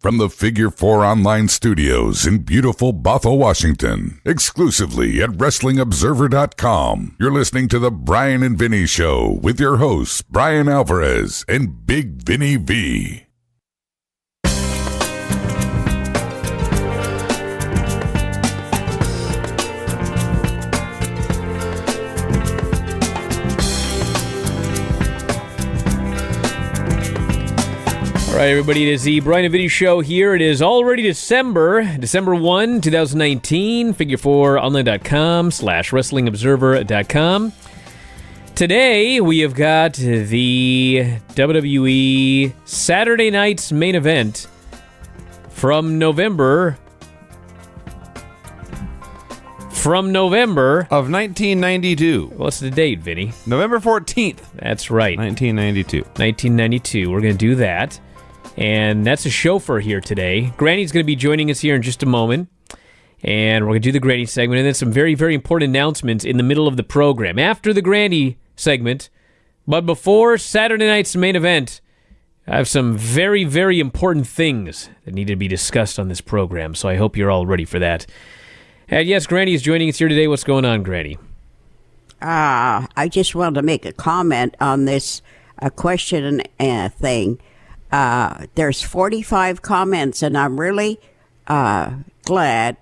From the Figure 4 Online Studios in beautiful Bothell, Washington, exclusively at WrestlingObserver.com, you're listening to the Bryan and Vinny Show with your hosts, Bryan Alvarez and Big Vinny V. All right, everybody, it is the Bryan and Vinny Show here. It is already December 1, 2019, figure4online.com/wrestlingobserver.com. Today, we have got the WWE Saturday night's main event from November of 1992. What's the date, Vinny? November 14th. That's right. 1992. 1992. We're going to do that. And that's a chauffeur here today. Granny's going to be joining us here in just a moment. And we're going to do the Granny segment. And then some very, very important announcements in the middle of the program. After the Granny segment, but before Saturday night's main event, I have some very, very important things that need to be discussed on this program. So I hope you're all ready for that. And yes, Granny is joining us here today. What's going on, Granny? I just wanted to make a comment on this question thing. There's 45 comments, and I'm really glad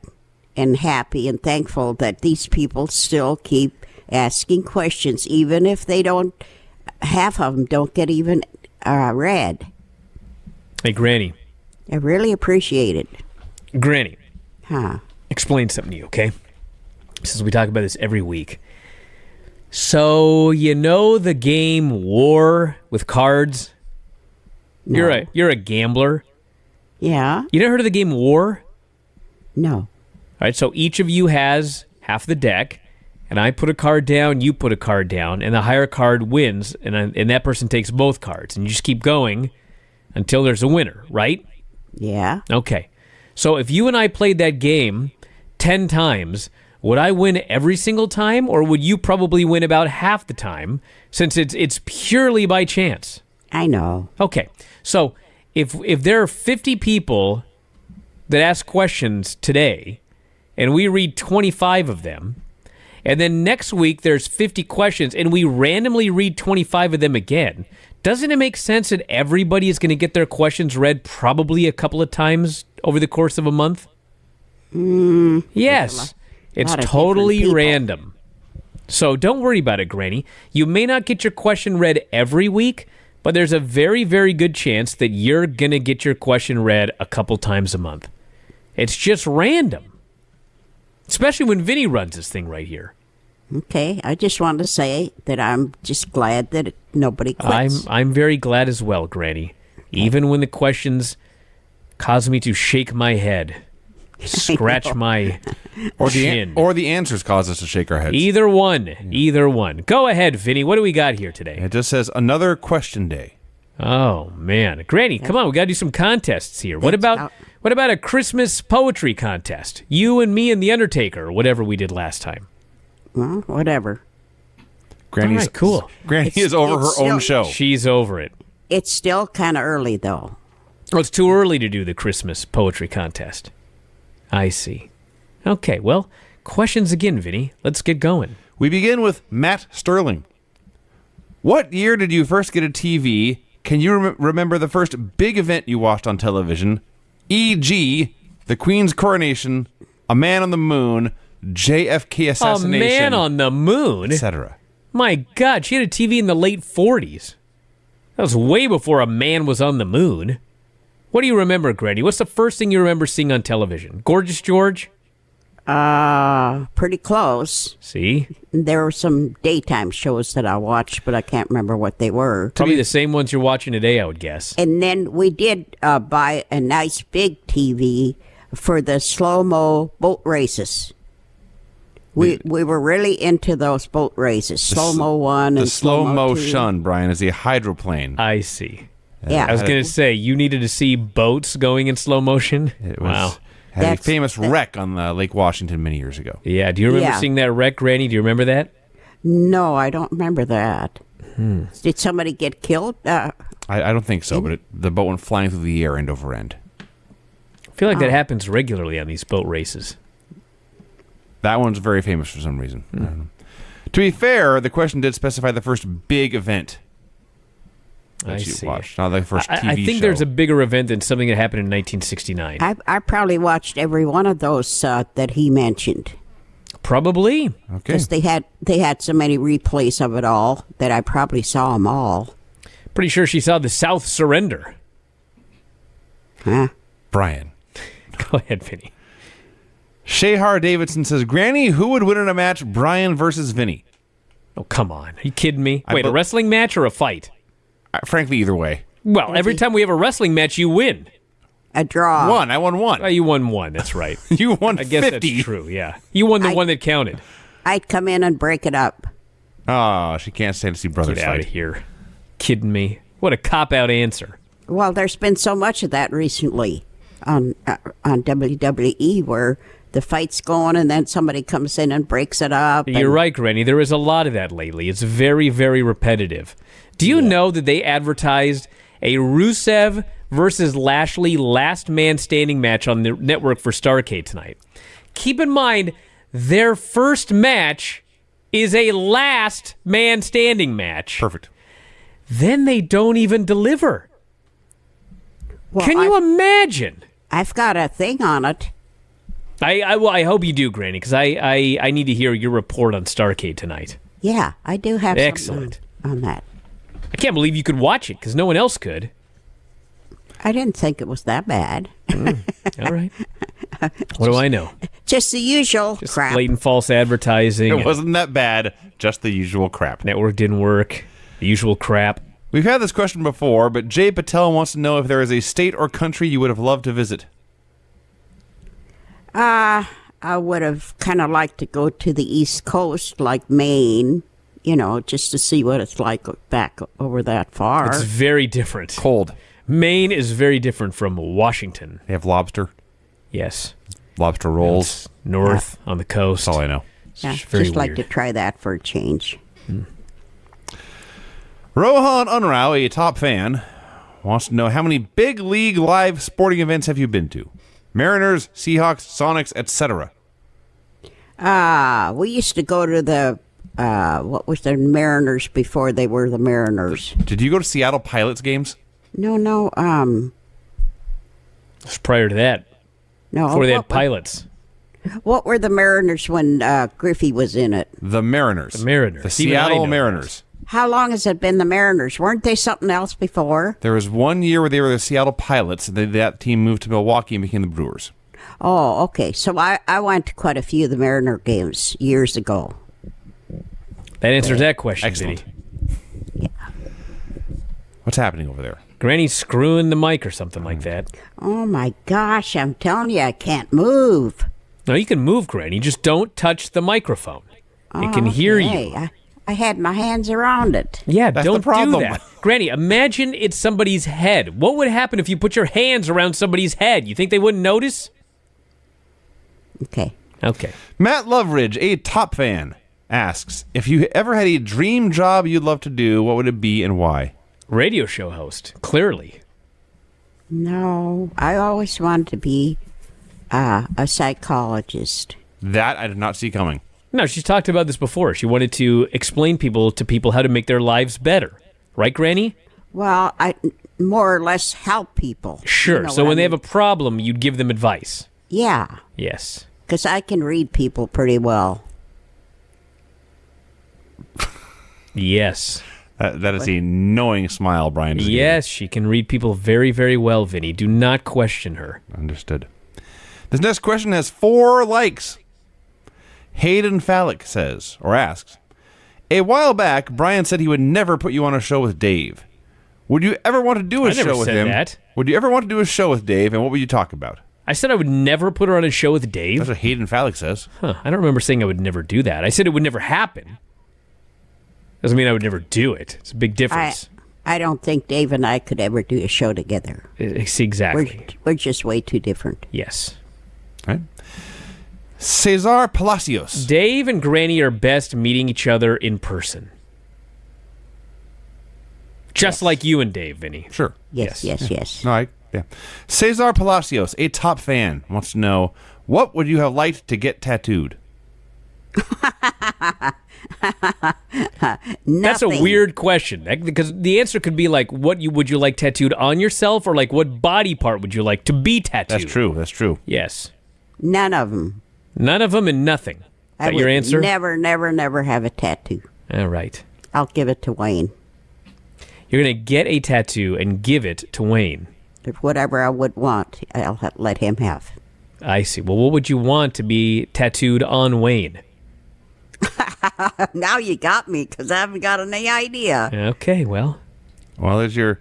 and happy and thankful that these people still keep asking questions, even if they don't, half of them don't get even read. Hey, Granny. I really appreciate it. Granny. Huh. Explain something to you, okay? Since we talk about this every week. So, you know the game War with cards? No. You're a gambler. Yeah? You never heard of the game War? No. All right, so each of you has half the deck, and I put a card down, you put a card down, and the higher card wins, and that person takes both cards, and you just keep going until there's a winner, right? Yeah. Okay. So if you and I played that game 10 times, would I win every single time, or would you probably win about half the time, since it's purely by chance? I know. Okay. So if there are 50 people that ask questions today, and we read 25 of them, and then next week there's 50 questions, and we randomly read 25 of them again, doesn't it make sense that everybody is going to get their questions read probably a couple of times over the course of a month? Yes. It's totally random. So don't worry about it, Granny. You may not get your question read every week, but there's a very, very good chance that you're going to get your question read a couple times a month. It's just random. Especially when Vinny runs this thing right here. Okay, I just wanted to say that I'm just glad that nobody quits. I'm very glad as well, Granny. Even when the questions cause me to shake my head, scratch my chin. Or the answers cause us to shake our heads. Either one. Go ahead, Vinny. What do we got here today? It just says another question day. Oh, man. Granny, come on. We got to do some contests here. What about a Christmas poetry contest? You and me and The Undertaker, or whatever we did last time. Well, whatever. Granny's all right, cool. Granny is over her own show. She's over it. It's still kind of early, though. Oh, it's too early to do the Christmas poetry contest. I see. Okay, well, questions again, Vinny. Let's get going. We begin with Matt Sterling. What year did you first get a TV? Can you remember the first big event you watched on television? E.g., the Queen's coronation, A Man on the Moon, JFK assassination. A Man on the Moon? Etc. My God, she had a TV in the late 40s. That was way before a man was on the moon. What do you remember, Granny? What's the first thing you remember seeing on television? Gorgeous George? Pretty close. See? There were some daytime shows that I watched, but I can't remember what they were. Probably the same ones you're watching today, I would guess. And then we did buy a nice big TV for the slow-mo boat races. We were really into those boat races. Slow-mo 1 and slow-mo 2. shun, Brian, is a hydroplane. I see. Yeah. I was going to say, you needed to see boats going in slow motion? It wow. Had a famous wreck on Lake Washington many years ago. Yeah. Do you remember seeing that wreck, Granny? Do you remember that? No, I don't remember that. Did somebody get killed? I don't think so, but the boat went flying through the air end over end. feel like that happens regularly on these boat races. That one's very famous for some reason. I don't know. To be fair, the question did specify the first big event that I you see. watched, not the first TV show. I think there's a bigger event than something that happened in 1969. I probably watched every one of those that he mentioned. Probably. Okay. Because they had so many replays of it all that I probably saw them all. Pretty sure she saw the South surrender. Huh? Brian. Go ahead, Vinny. Shahar Davidson says, Granny, who would win in a match, Bryan versus Vinny? Oh, come on. Are you kidding me? I Wait, a bu- wrestling match or a fight? Frankly, either way. Well, every time we have a wrestling match, you win. A draw. I won one. Oh, you won one. That's right. You won I guess 50. that's true, yeah. You won the one that counted. I'd come in and break it up. Oh, she can't stand to see brothers Get out fight. of here. Kidding me? What a cop-out answer. Well, there's been so much of that recently on WWE where the fight's going and then somebody comes in and breaks it up. You're right, Granny. There is a lot of that lately. It's very, very repetitive. Do you know that they advertised a Rusev versus Lashley last man standing match on the network for Starrcade tonight? Keep in mind, their first match is a last man standing match. Perfect. Then they don't even deliver. Well, Can you imagine? I've got a thing on it. I hope you do, Granny, because I need to hear your report on Starrcade tonight. Yeah, I do have Excellent. something on that. I can't believe you could watch it, because no one else could. I didn't think it was that bad. All right. What do I know? Just the usual Just crap. blatant false advertising. It wasn't that bad, just the usual crap. Network didn't work. The usual crap. We've had this question before, but Jay Patel wants to know if there is a state or country you would have loved to visit. I would have kind of liked to go to the East Coast, like Maine, just to see what it's like back over that far. It's very different. Cold. Maine is very different from Washington. They have lobster. Yes. Lobster rolls. It's north on the coast. That's all I know. Yeah, It's very just like weird. to try that for a change. Rohan Unrao, a top fan, wants to know how many big league live sporting events have you been to? Mariners, Seahawks, Sonics, etc. We used to go to the, what was the Mariners before they were the Mariners? Did you go to Seattle Pilots games? No, It's prior to that, no. before they had pilots. What were the Mariners when Griffey was in it? The Mariners. The Mariners. The Even I Seattle know Mariners. How long has it been the Mariners? Weren't they something else before? There was 1 year where they were the Seattle Pilots, and then that team moved to Milwaukee and became the Brewers. Oh, okay. So I went to quite a few of the Mariner games years ago. That answers that question, Excellent. Vinny. What's happening over there? Granny's screwing the mic or something like that. Oh my gosh, I'm telling you, I can't move. No, you can move, Granny. Just don't touch the microphone. It can hear Okay, you. I had my hands around it. Yeah, That's don't the problem. do that. Granny, imagine it's somebody's head. What would happen if you put your hands around somebody's head? You think they wouldn't notice? Okay. Okay. Matt Loveridge, a top fan, asks, if you ever had a dream job you'd love to do, what would it be and why? Radio show host, clearly. No, I always wanted to be a psychologist. That I did not see coming. No, she's talked about this before. She wanted to explain to people how to make their lives better. Right, Granny? Well, I more or less help people. Sure. You know So what when I they have a mean? problem, you'd give them advice. Yeah, Yes. because I can read people pretty well. Yes. That is a knowing smile, Brian. is Yes, she can read people very, very well, Vinny. Do not question her. giving. Understood. This next question has 4 likes. Hayden Phallic says, or asks, a while back, Brian said he would never put you on a show with Dave. Would you ever want to do a I never show with said him? that. Would you ever want to do a show with Dave, and what would you talk about? I said I would never put her on a show with Dave. That's what Hayden Phallic says. Huh, I don't remember saying I would never do that. I said it would never happen. Doesn't mean I would never do it. It's a big difference. I don't think Dave and I could ever do a show together. Exactly. We're just way too different. Yes. Right? Cesar Palacios. Dave and Granny are best meeting each other in person. Just like you and Dave, Vinny. Sure. Yes. No, Okay. Cesar Palacios, a top fan, wants to know, what would you have liked to get tattooed? That's a weird question, because the answer could be like, would you like tattooed on yourself, or like what body part would you like to be tattooed? That's true. Yes. None of them. None of them and nothing. Is that your answer? Never have a tattoo. All right. I'll give it to Wayne. You're going to get a tattoo and give it to Wayne. If whatever I would want, I'll let him have. I see. Well, what would you want to be tattooed on Wayne? Now you got me, because I haven't got any idea. Okay, well, there's your...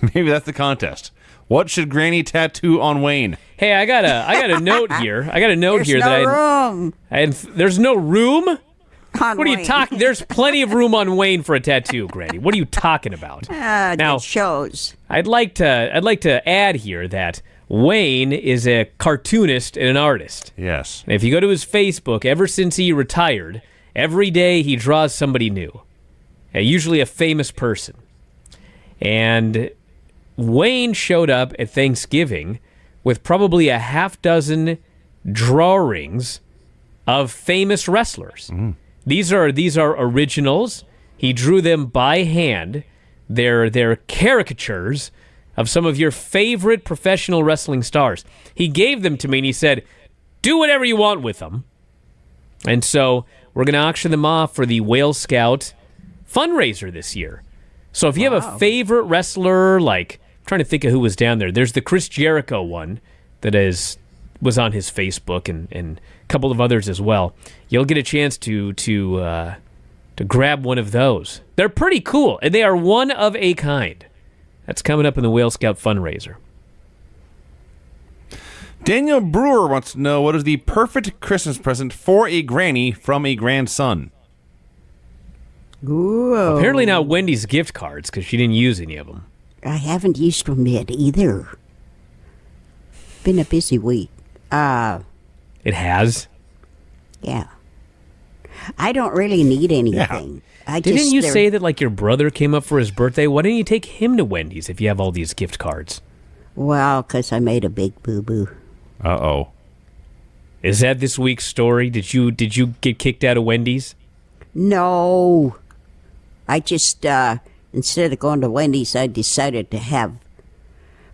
Maybe that's the contest. What should Granny tattoo on Wayne? hey, I got a note here. I got a note There's here no that room there's no room. on What are you Wayne. talking? There's plenty of room on Wayne for a tattoo, Granny. What are you talking about? Now, it shows. I'd like to add here that Wayne is a cartoonist and an artist. Yes. And if you go to his Facebook, ever since he retired, every day he draws somebody new, usually a famous person. And Wayne showed up at Thanksgiving with probably a half dozen drawings of famous wrestlers. These are originals. He drew them by hand. They're caricatures of some of your favorite professional wrestling stars. He gave them to me and he said, do whatever you want with them. And so we're going to auction them off for the Whale Scout fundraiser this year. So if you have a favorite wrestler, like, I'm trying to think of who was down there. There's the Chris Jericho one that was on his Facebook, and a couple of others as well. You'll get a chance to grab one of those. They're pretty cool, and they are one of a kind. That's coming up in the Whale Scout fundraiser. Daniel Brewer wants to know, what is the perfect Christmas present for a granny from a grandson? Ooh. Apparently not Wendy's gift cards, because she didn't use any of them. I haven't used them yet either. Been a busy week. It has? Yeah. I don't really need anything. Didn't you say that, like, your brother came up for his birthday? Why didn't you take him to Wendy's if you have all these gift cards? Well, because I made a big boo-boo. Uh-oh. Is that this week's story? Did you get kicked out of Wendy's? No. I just, instead of going to Wendy's, I decided to have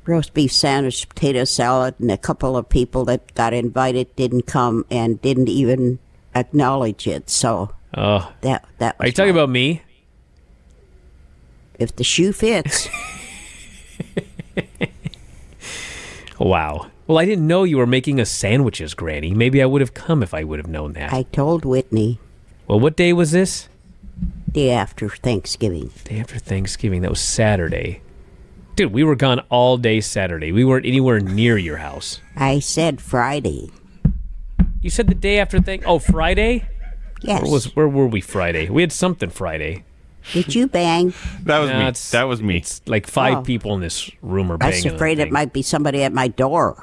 roast beef sandwich, potato salad, and a couple of people that got invited didn't come and didn't even acknowledge it. So Oh, that was are you talking about me? If the shoe fits. Wow. Well, I didn't know you were making us sandwiches, Granny. Maybe I would have come if I would have known that. I told Whitney Well, what day was this? day after Thanksgiving. Day after Thanksgiving. That was Saturday. Dude, we were gone all day Saturday. We weren't anywhere near your house. I said Friday. You said the day after Friday? Yes. Where were we Friday? We had something Friday. Did you bang? That was No, me. it's- That was me. It's like 5 Oh. people in this room are I banging. was afraid on the it might be somebody at my door.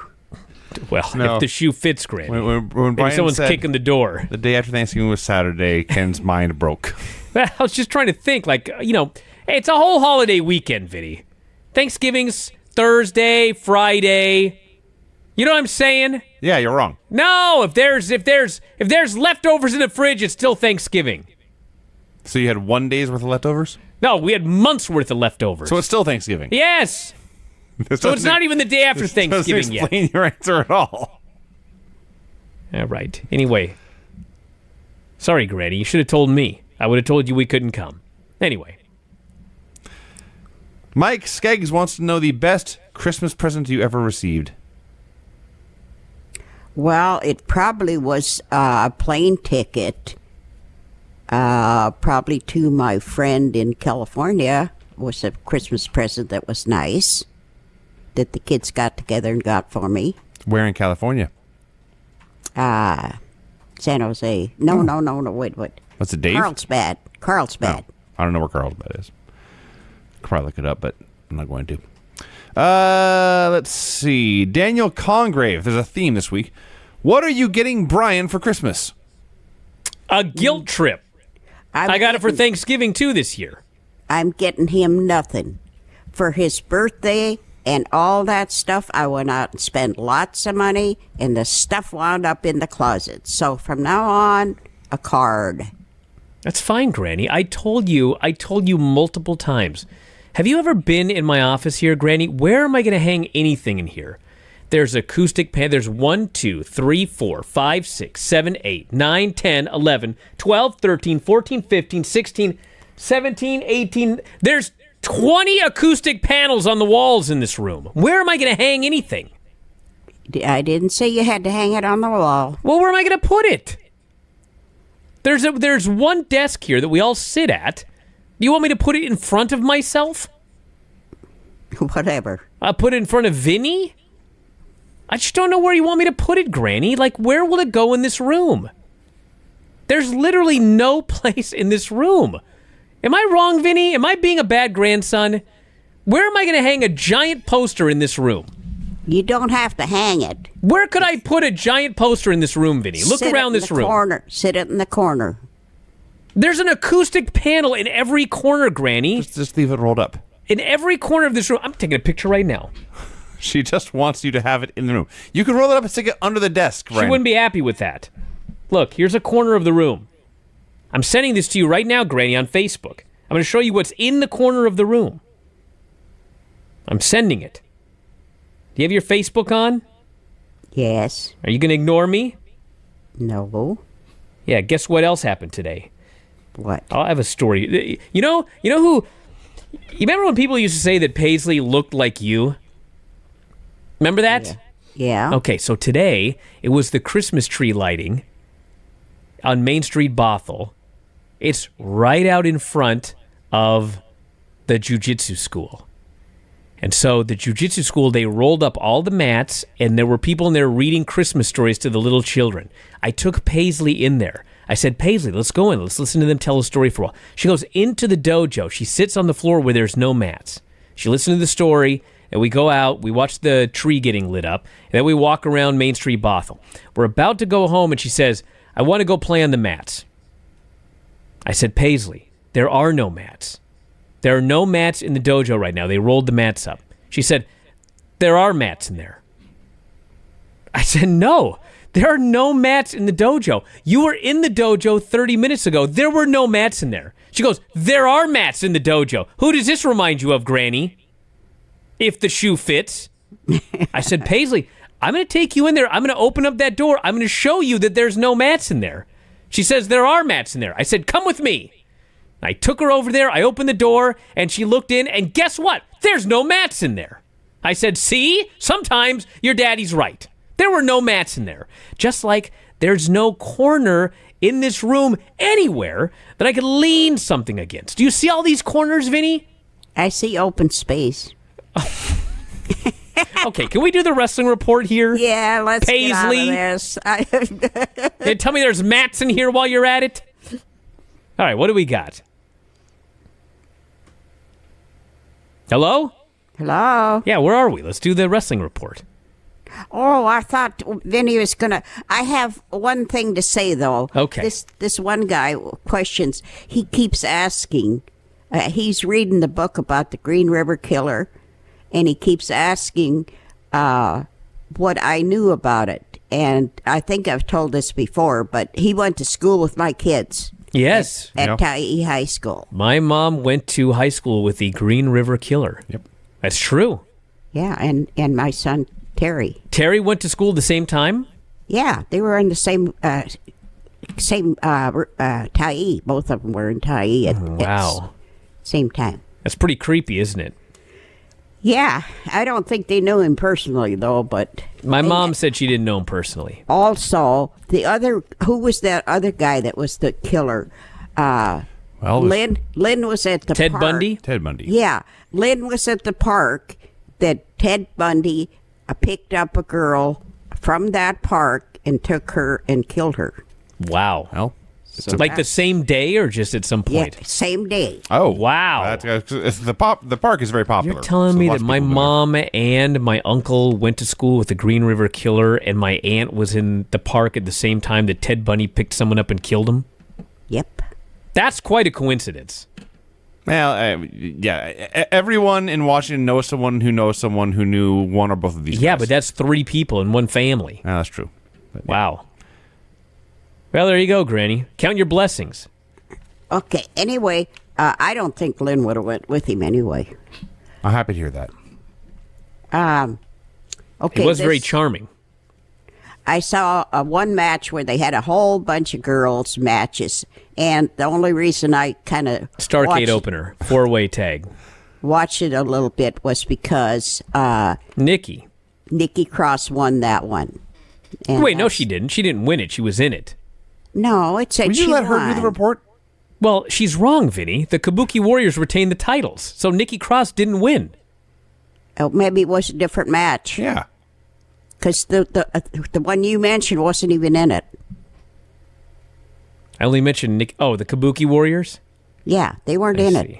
thing. Well, No. if the shoe fits, Granny. When Maybe Brian someone's said kicking the door. the day after Thanksgiving was Saturday, Ken's mind broke. I was just trying to think, like, hey, it's a whole holiday weekend, Vinny. Thanksgiving's Thursday, Friday. You know what I'm saying? Yeah, you're wrong. No, if there's leftovers in the fridge, it's still Thanksgiving. So you had 1 day's worth of leftovers? No, we had months worth of leftovers. So it's still Thanksgiving. Yes. So it's not even the day after Thanksgiving doesn't yet. explain your answer at all. All right. Anyway. Sorry, Granny. You should have told me. I would have told you we couldn't come. Anyway. Mike Skeggs wants to know the best Christmas present you ever received. Well, it probably was a plane ticket. Probably to my friend in California. Was a Christmas present that was nice. That the kids got together and got for me. Where in California? San Jose. No, wait. What's it, Dave? Carlsbad. No, I don't know where Carlsbad is. Could probably look it up, but I'm not going to. Let's see. Daniel Congrave. There's a theme this week. What are you getting Brian for Christmas? A guilt trip. I got it for Thanksgiving, too, this year. I'm getting him nothing. For his birthday and all that stuff, I went out and spent lots of money, and the stuff wound up in the closet. So from now on, a card. That's fine, Granny. I told you multiple times. Have you ever been in my office here, Granny? Where am I going to hang anything in here? There's acoustic pan. There's 1, 2, 3, 4, 5, 6, 7, 8, 9, 10, 11, 12, 13, 14, 15, 16, 17, 18. There's 20 acoustic panels on the walls in this room. Where am I going to hang anything? I didn't say you had to hang it on the wall. Well, where am I going to put it? There's one desk here that we all sit at. You want me to put it in front of myself? Whatever. I'll put it in front of Vinny? I just don't know where you want me to put it, Granny. Like, where will it go in this room? There's literally no place in this room. Am I wrong, Vinny? Am I being a bad grandson? Where am I going to hang a giant poster in this room? You don't have to hang it. Where could I put a giant poster in this room, Vinny? Look around this room. Corner. Sit it in the corner. There's an acoustic panel in every corner, Granny. Just leave it rolled up. In every corner of this room. I'm taking a picture right now. She just wants you to have it in the room. You can roll it up and stick it under the desk, Ryan. She wouldn't be happy with that. Look, here's a corner of the room. I'm sending this to you right now, Granny, on Facebook. I'm going to show you what's in the corner of the room. I'm sending it. Do you have your Facebook on? Yes. Are you going to ignore me? No. Yeah, guess what else happened today? What? I'll have a story. You know who... You remember when people used to say that Paisley looked like you? Remember that? Yeah. Okay, so today, it was the Christmas tree lighting on Main Street, Bothell. It's right out in front of the jiu-jitsu school. And so the jiu-jitsu school, they rolled up all the mats, and there were people in there reading Christmas stories to the little children. I took Paisley in there. I said, Paisley, let's go in. Let's listen to them tell a story for a while. She goes into the dojo. She sits on the floor where there's no mats. She listens to the story, and we go out. We watch the tree getting lit up, and then we walk around Main Street, Bothell. We're about to go home, and she says, I want to go play on the mats. I said, Paisley, there are no mats. There are no mats in the dojo right now. They rolled the mats up. She said, there are mats in there. I said, no, there are no mats in the dojo. You were in the dojo 30 minutes ago. There were no mats in there. She goes, there are mats in the dojo. Who does this remind you of, Granny? If the shoe fits. I said, Paisley, I'm going to take you in there. I'm going to open up that door. I'm going to show you that there's no mats in there. She says, there are mats in there. I said, come with me. I took her over there. I opened the door, and she looked in, and guess what? There's no mats in there. I said, see? Sometimes your daddy's right. There were no mats in there. Just like there's no corner in this room anywhere that I could lean something against. Do you see all these corners, Vinny? I see open space. Okay, can we do the wrestling report here? Yeah, let's Paisley. get out of this. Hey, tell me there's mats in here while you're at it. All right, what do we got? Hello? Hello? Yeah, where are we? Let's do the wrestling report. Oh, I thought Vinny was going to... I have one thing to say, though. Okay. This one guy questions. He keeps asking. He's reading the book about the Green River Killer, and he keeps asking what I knew about it. And I think I've told this before, but he went to school with my kids. Yes. At Tyee High School. My mom went to high school with the Green River Killer. Yep. That's true. Yeah, and my son, Terry. Terry went to school at the same time? Yeah, they were in the same Tyee. Both of them were in Tyee at same time. That's pretty creepy, isn't it? Yeah, I don't think they knew him personally, though, but... My mom said she didn't know him personally. Also, who was that other guy that was the killer? Lynn was at the Ted park. Bundy? Ted Bundy. Yeah, Lynn was at the park that Ted Bundy picked up a girl from that park and took her and killed her. Wow. Well, Like the same day or just at some point? Yeah, same day. oh Wow. The park is very popular. You're telling So me lots that of my people go there. mom and my uncle went to school with the Green River Killer and my aunt was in the park at the same time that Ted Bundy picked someone up and killed him? Yep. That's quite a coincidence. Well, yeah. Everyone in Washington knows someone who knew one or both of these guys. Yeah, but that's 3 people in one family. Yeah, that's true. But, yeah. Wow. Well, there you go, Granny. Count your blessings. Okay. Anyway, I don't think Lynn would have went with him anyway. I'm happy to hear that. Okay. He was very charming. I saw one match where they had a whole bunch of girls matches, and the only reason I kind of Starcade opener, 4-way tag. Watched it a little bit was because Nikki Cross won that one. And Wait, no, she didn't. She didn't win it. She was in it. No, it said Would she you let her won. do the report? Well, she's wrong, Vinny. The Kabuki Warriors retained the titles, so Nikki Cross didn't win. Oh, maybe it was a different match. Yeah. Because the one you mentioned wasn't even in it. I only mentioned the Kabuki Warriors? Yeah, they weren't in it.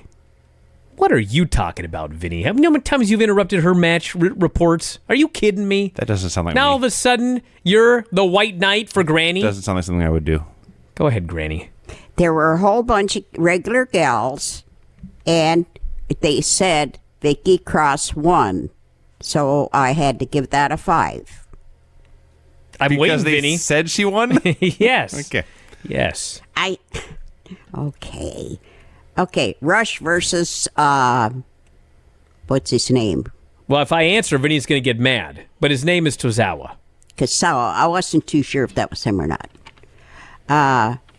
What are you talking about, Vinny? How many times you've interrupted her match reports? Are you kidding me? That doesn't sound like Now me. all of a sudden, you're the white knight for Granny? Doesn't sound like something I would do. Go ahead, Granny. There were a whole bunch of regular gals, and they said Vicky Cross won. So I had to give that a 5. I'm Because waiting, they Vinny. said she won? Yes. Okay. Yes. Okay, Rush versus, what's his name? Well, if I answer, Vinny's going to get mad. But his name is Tozawa. Kasawa. I wasn't too sure if that was him or not.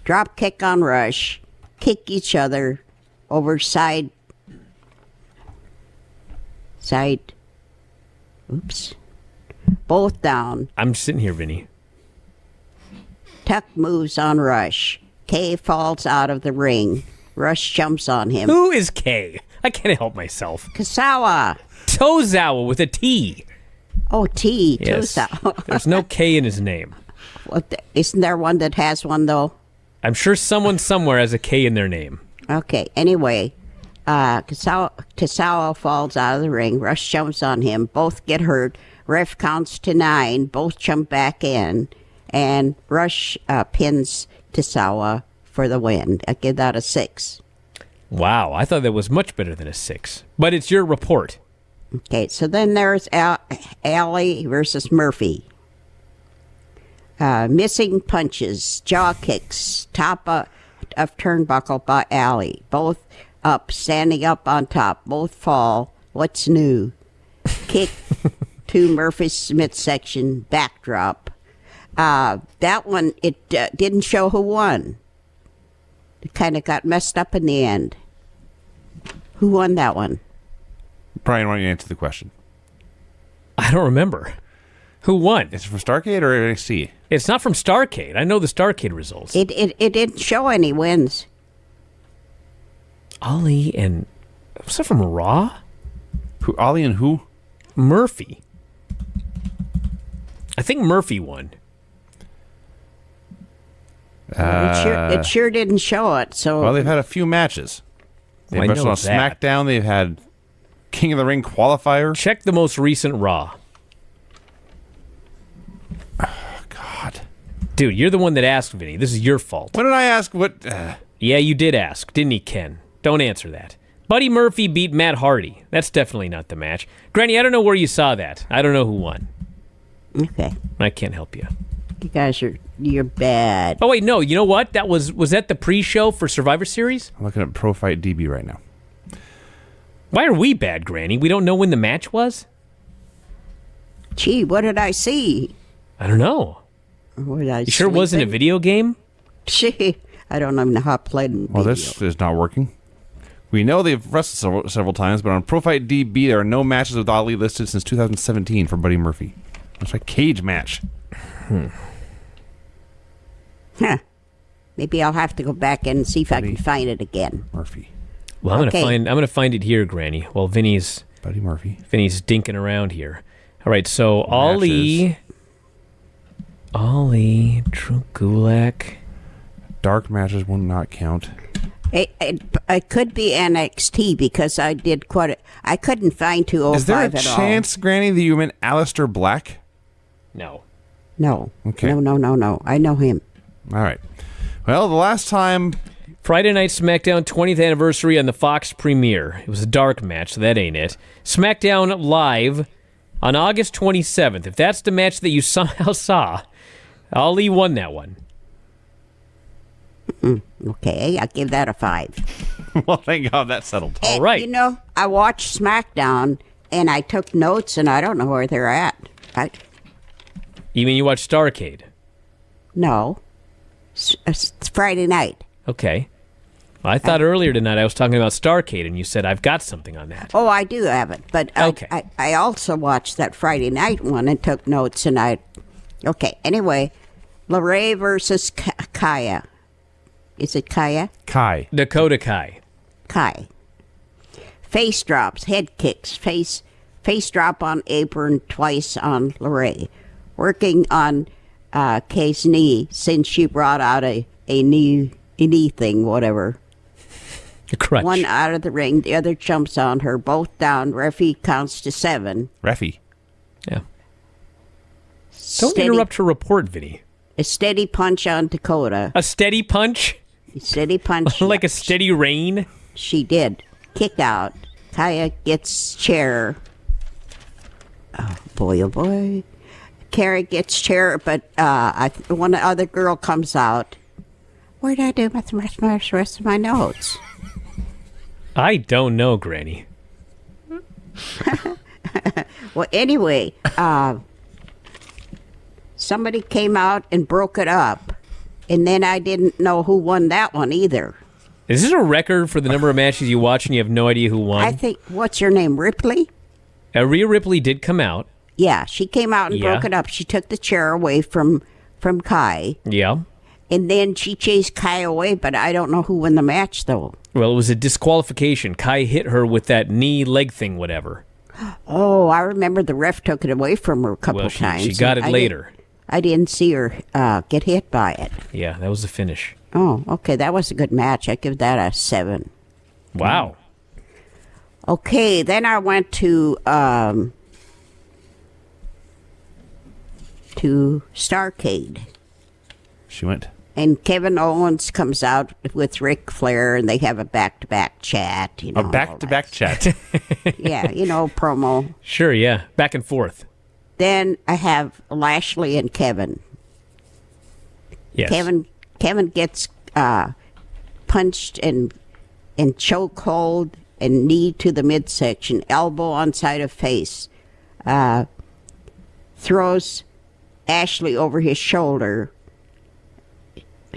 Drop kick on Rush, kick each other over side. Oops. Both down. I'm sitting here, Vinny. Tuck moves on Rush. Kay falls out of the ring. Rush jumps on him. Who is Kay? I can't help myself. Kasawa. Tozawa with a T. Oh, T. Yes. Tozawa. There's no K in his name. Isn't there one that has one, though? I'm sure someone somewhere has a K in their name. Okay, anyway, Kasawa falls out of the ring. Rush jumps on him. Both get hurt. Ref counts to 9. Both jump back in. And Rush pins Tozawa for the win. I give that a 6. Wow, I thought that was much better than a 6. But it's your report. Okay, so then there's Allie versus Murphy. Missing punches, jaw kicks, top of turnbuckle by Allie. Both up, standing up on top. Both fall. What's new? Kick to Murphy's midsection, backdrop. That one, it didn't show who won. It kind of got messed up in the end. Who won that one? Brian, why don't you answer the question? I don't remember. Who won? Is it from Starcade or NXT? It's not from Starcade. I know the Starcade results. It didn't show any wins. Ollie and... Was that from Raw? Who? Ollie and who? Murphy. I think Murphy won. It sure didn't show it. So Well, they've had a few matches. They've I wrestled know on that. SmackDown. They've had King of the Ring qualifier. Check the most recent Raw. God. Dude, you're the one that asked, Vinny. This is your fault. When did I ask what... Yeah, you did ask, didn't he, Ken? Don't answer that. Buddy Murphy beat Matt Hardy. That's definitely not the match. Granny, I don't know where you saw that. I don't know who won. okay, I can't help you. you guys you're bad. Oh, wait, no. You know what? Was that the pre-show for Survivor Series? I'm looking at Pro Fight DB right now. Why are we bad, Granny? We don't know when the match was? Gee, what did I see? I don't know. Was I You sure it wasn't a sleeping? video game? Gee, I don't even know how I played in Well, video. this is not working. We know they've wrestled several times, but on Pro Fight DB, there are no matches with Ali listed since 2017 for Buddy Murphy. It's like a cage match. Huh. Maybe I'll have to go back and see if I can find it again. Murphy. Well, I'm Okay. gonna find it here, Granny. While Vinny's Buddy Murphy. dinking around here. All right, so Ollie, Drew Gulak. Dark matches will not count. It could be NXT because I did I couldn't find 205 Is there a at chance, Granny, that you meant Aleister Black? No. all. No. Okay. No. I know him. All right. Well, the last time Friday Night SmackDown 20th anniversary on the Fox premiere. It was a dark match, so that ain't it. SmackDown Live on August 27th. If that's the match that you somehow saw, Ali won that one. Okay, I'll give that a 5. Well, thank God that's settled. All right. You know, I watched SmackDown, and I took notes, and I don't know where they're at. You mean you watched Starrcade? No. It's Friday night. Okay. Well, I thought earlier tonight I was talking about Starrcade, and you said I've got something on that. Oh, I do have it. But Okay. I also watched that Friday night one and took notes, and Okay, anyway, LeRae versus Kaya. Is it Kaya? Kai. Dakota Kai. Kai. Face drops, head kicks, face drop on apron twice on LeRae. Working on Kay's knee since she brought out a knee thing, whatever. A crutch. One out of the ring, the other jumps on her, both down. Referee counts to 7. Reffy. Yeah. Don't interrupt her report, Vinny. A steady punch on Dakota. A steady punch? A steady punch. Like a steady rain? She did. Kick out. Kaya gets chair. Oh, boy, oh, boy. Kara gets chair, but one other girl comes out. What did I do with the rest of my notes? I don't know, Granny. Well, anyway, somebody came out and broke it up, and then I didn't know who won that one either. Is this a record for the number of matches you watch and you have no idea who won? I think, what's her name, Ripley? Rhea Ripley did come out. Yeah, she came out and broke it up. She took the chair away from Kai. Yeah. And then she chased Kai away, but I don't know who won the match, though. Well, it was a disqualification. Kai hit her with that knee leg thing, whatever. Oh, I remember the ref took it away from her a couple Well, times. she got it later. I didn't see her get hit by it. Yeah, that was the finish. Oh, okay. That was a good match. I give that a 7. Wow. Okay, then I went to Starrcade. She went. And Kevin Owens comes out with Ric Flair, and they have a back-to-back chat. You know, A back-to-back chat. Yeah, promo. Sure, yeah. Back and forth. Then I have Lashley and Kevin. Yes. Kevin gets punched and chokehold and knee to the midsection, elbow on side of face. Throws Ashley over his shoulder.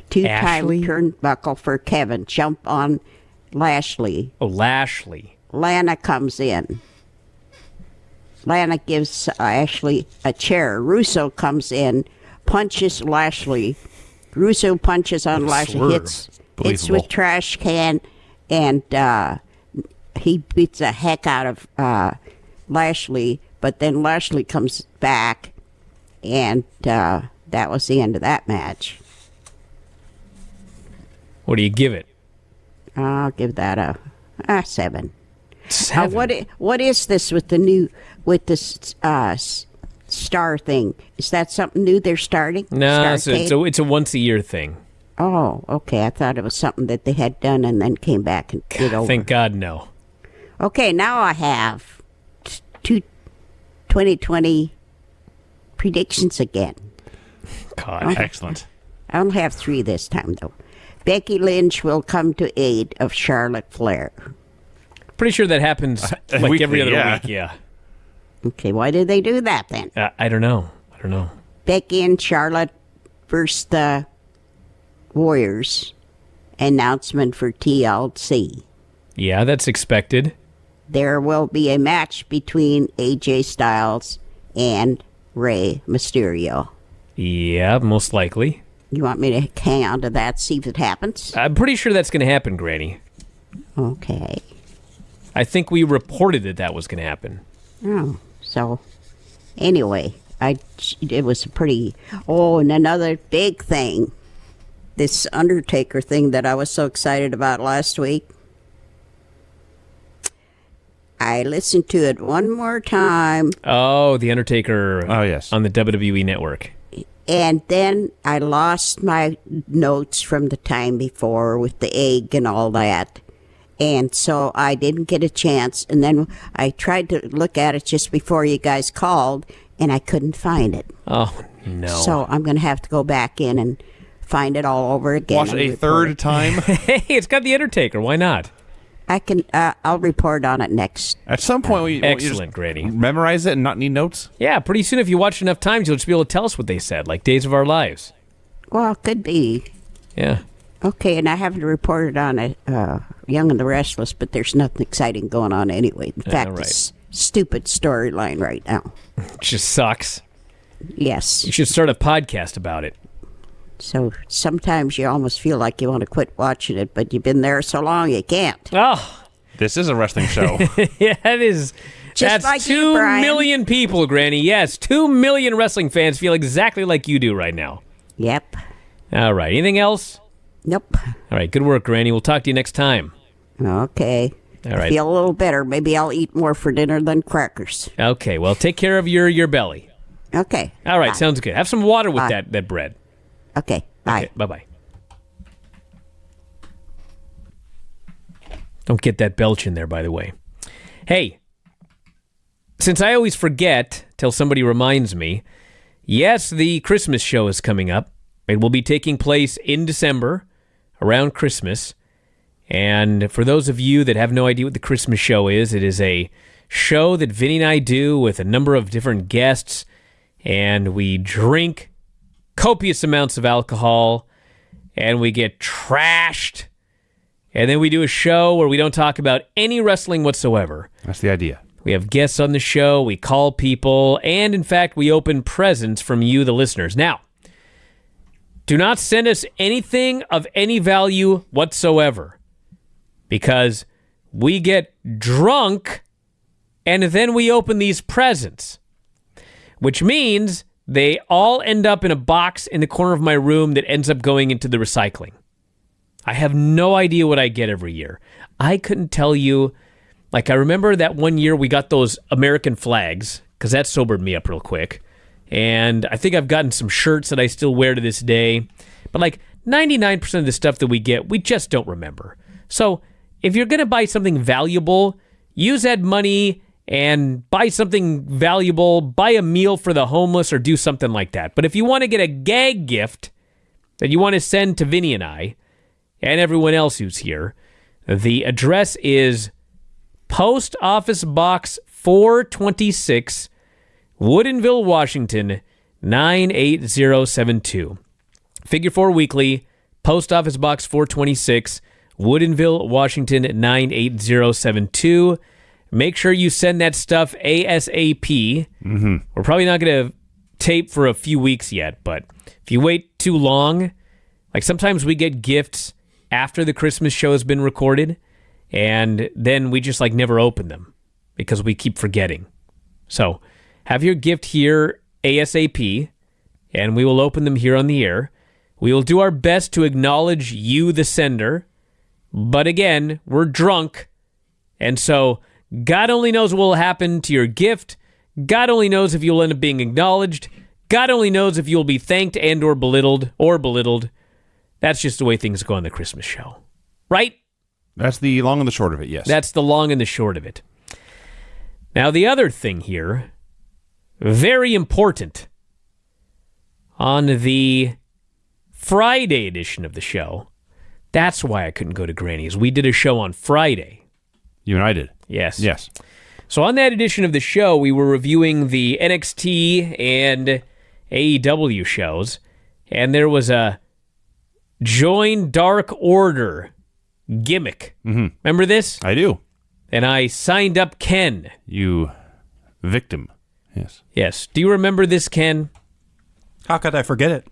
2-time Ashley? turnbuckle for Kevin. Jump on Lashley. Oh, Lashley. Lana comes in. Lana gives Ashley a chair. Russo comes in, punches Lashley. Russo punches on Lashley, swerve. hits Believable. with trash can, and he beats the heck out of Lashley. But then Lashley comes back, and that was the end of that match. What do you give it? I'll give that a 7. 7. What is this with this star thing? Is that something new they're starting? No, it's Starrcade? a once-a-year thing. Oh, okay. I thought it was something that they had done and then came back and did over. Thank God, no. Okay, now I have 2020 predictions again. God. Excellent. I only have 3 this time, though. Becky Lynch will come to aid of Charlotte Flair. Pretty sure that happens like weekly, every other yeah. week, yeah. Okay, why did they do that then? I don't know. Becky and Charlotte versus the Warriors. Announcement for TLC. Yeah, that's expected. There will be a match between AJ Styles and Rey Mysterio. Yeah, most likely. You want me to hang on to that, see if it happens? I'm pretty sure that's going to happen, Granny. Okay. I think we reported that was going to happen. Oh, so anyway, it was a pretty. Oh, and another big thing, this Undertaker thing that I was so excited about last week. I listened to it one more time. Oh, The Undertaker. Oh, yes. On the WWE Network. And then I lost my notes from the time before with the egg and all that. And so I didn't get a chance. And then I tried to look at it just before you guys called, and I couldn't find it. Oh, no. So I'm going to have to go back in and find it all over again. Watch it a third time. Hey, it's got the Undertaker. Why not? I can. I'll report on it next. At some point, you Excellent, just Granny. memorize it and not need notes. Yeah, pretty soon if you watch enough times, you'll just be able to tell us what they said, like Days of Our Lives. Well, could be. Yeah. Okay, and I haven't reported on it, Young and the Restless, but there's nothing exciting going on anyway. In fact, right. it's a stupid storyline right now. It just sucks. Yes. You should start a podcast about it. So sometimes you almost feel like you want to quit watching it, but you've been there so long you can't. Oh, This is a wrestling show. yeah, that is. Just That's like 2 you, Brian. million people, Granny. Yes, 2 million wrestling fans feel exactly like you do right now. Yep. All right. Anything else? Nope. All right. Good work, Granny. We'll talk to you next time. Okay. All I right. feel a little better. Maybe I'll eat more for dinner than crackers. Okay. Well, take care of your belly. Okay. All right. Bye. Sounds good. Have some water with Bye. that bread. Okay. Bye. Okay, bye-bye. Don't get that belch in there, by the way. Hey, since I always forget till somebody reminds me, yes, the Christmas show is coming up. It will be taking place in December, around Christmas. And for those of you that have no idea what the Christmas show is, it is a show that Vinny and I do with a number of different guests, and we drink copious amounts of alcohol, and we get trashed, and then we do a show where we don't talk about any wrestling whatsoever. That's the idea. We have guests on the show, we call people, and in fact, we open presents from you, the listeners. Now, do not send us anything of any value whatsoever, because we get drunk, and then we open these presents, which means they all end up in a box in the corner of my room that ends up going into the recycling. I have no idea what I get every year. I couldn't tell you. Like, I remember that one year we got those American flags, because that sobered me up real quick. And I think I've gotten some shirts that I still wear to this day. But like 99% of the stuff that we get, we just don't remember. So if you're going to buy something valuable, use that money and buy something valuable, buy a meal for the homeless, or do something like that. But if you want to get a gag gift that you want to send to Vinny and I, and everyone else who's here, the address is Post Office Box 426, Woodinville, Washington, 98072. Figure 4 Weekly, Post Office Box 426, Woodinville, Washington, 98072. Make sure you send that stuff ASAP. Mm-hmm. We're probably not going to tape for a few weeks yet, but if you wait too long, like sometimes we get gifts after the Christmas show has been recorded, and then we just like never open them because we keep forgetting. So have your gift here ASAP, and we will open them here on the air. We will do our best to acknowledge you, the sender, but again, we're drunk, and so God only knows what will happen to your gift. God only knows if you'll end up being acknowledged. God only knows if you'll be thanked and or belittled. That's just the way things go on the Christmas show. Right? That's the long and the short of it, yes. That's the long and the short of it. Now, the other thing here, very important, on the Friday edition of the show, that's why I couldn't go to Granny's. We did a show on Friday. You and I did. Yes. Yes. So on that edition of the show, we were reviewing the NXT and AEW shows, and there was a Join Dark Order gimmick. Mm-hmm. Remember this? I do. And I signed up Ken. You victim. Yes. Yes. Do you remember this, Ken? How could I forget it?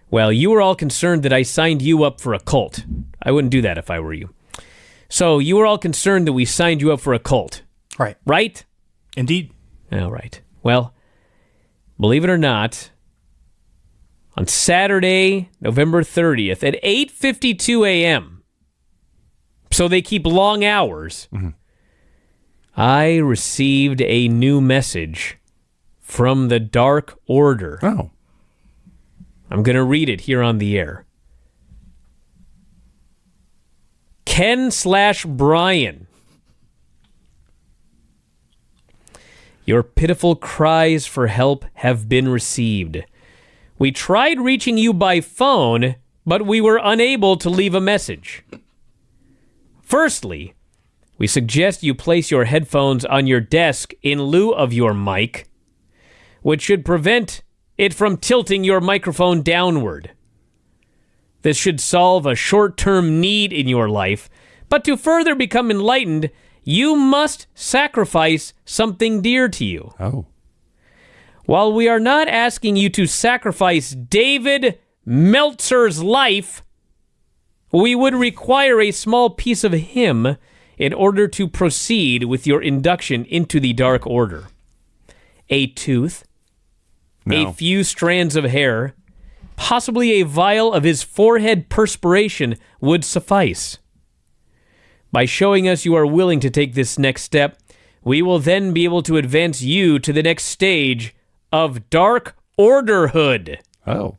Well, you were all concerned that I signed you up for a cult. I wouldn't do that if I were you. So you were all concerned that we signed you up for a cult. Right. Right? Indeed. All right. Well, believe it or not, on Saturday, November 30th at 8:52 a.m., so they keep long hours, I received a new message from the Dark Order. Oh. I'm going to read it here on the air. Ken/Bryan. Your pitiful cries for help have been received. We tried reaching you by phone, but we were unable to leave a message. Firstly, we suggest you place your headphones on your desk in lieu of your mic, which should prevent it from tilting your microphone downward. This should solve a short-term need in your life, but to further become enlightened, you must sacrifice something dear to you. Oh. While we are not asking you to sacrifice David Meltzer's life, we would require a small piece of him in order to proceed with your induction into the Dark Order. A tooth, a few strands of hair, possibly a vial of his forehead perspiration would suffice. By showing us you are willing to take this next step, we will then be able to advance you to the next stage of Dark Orderhood. Oh.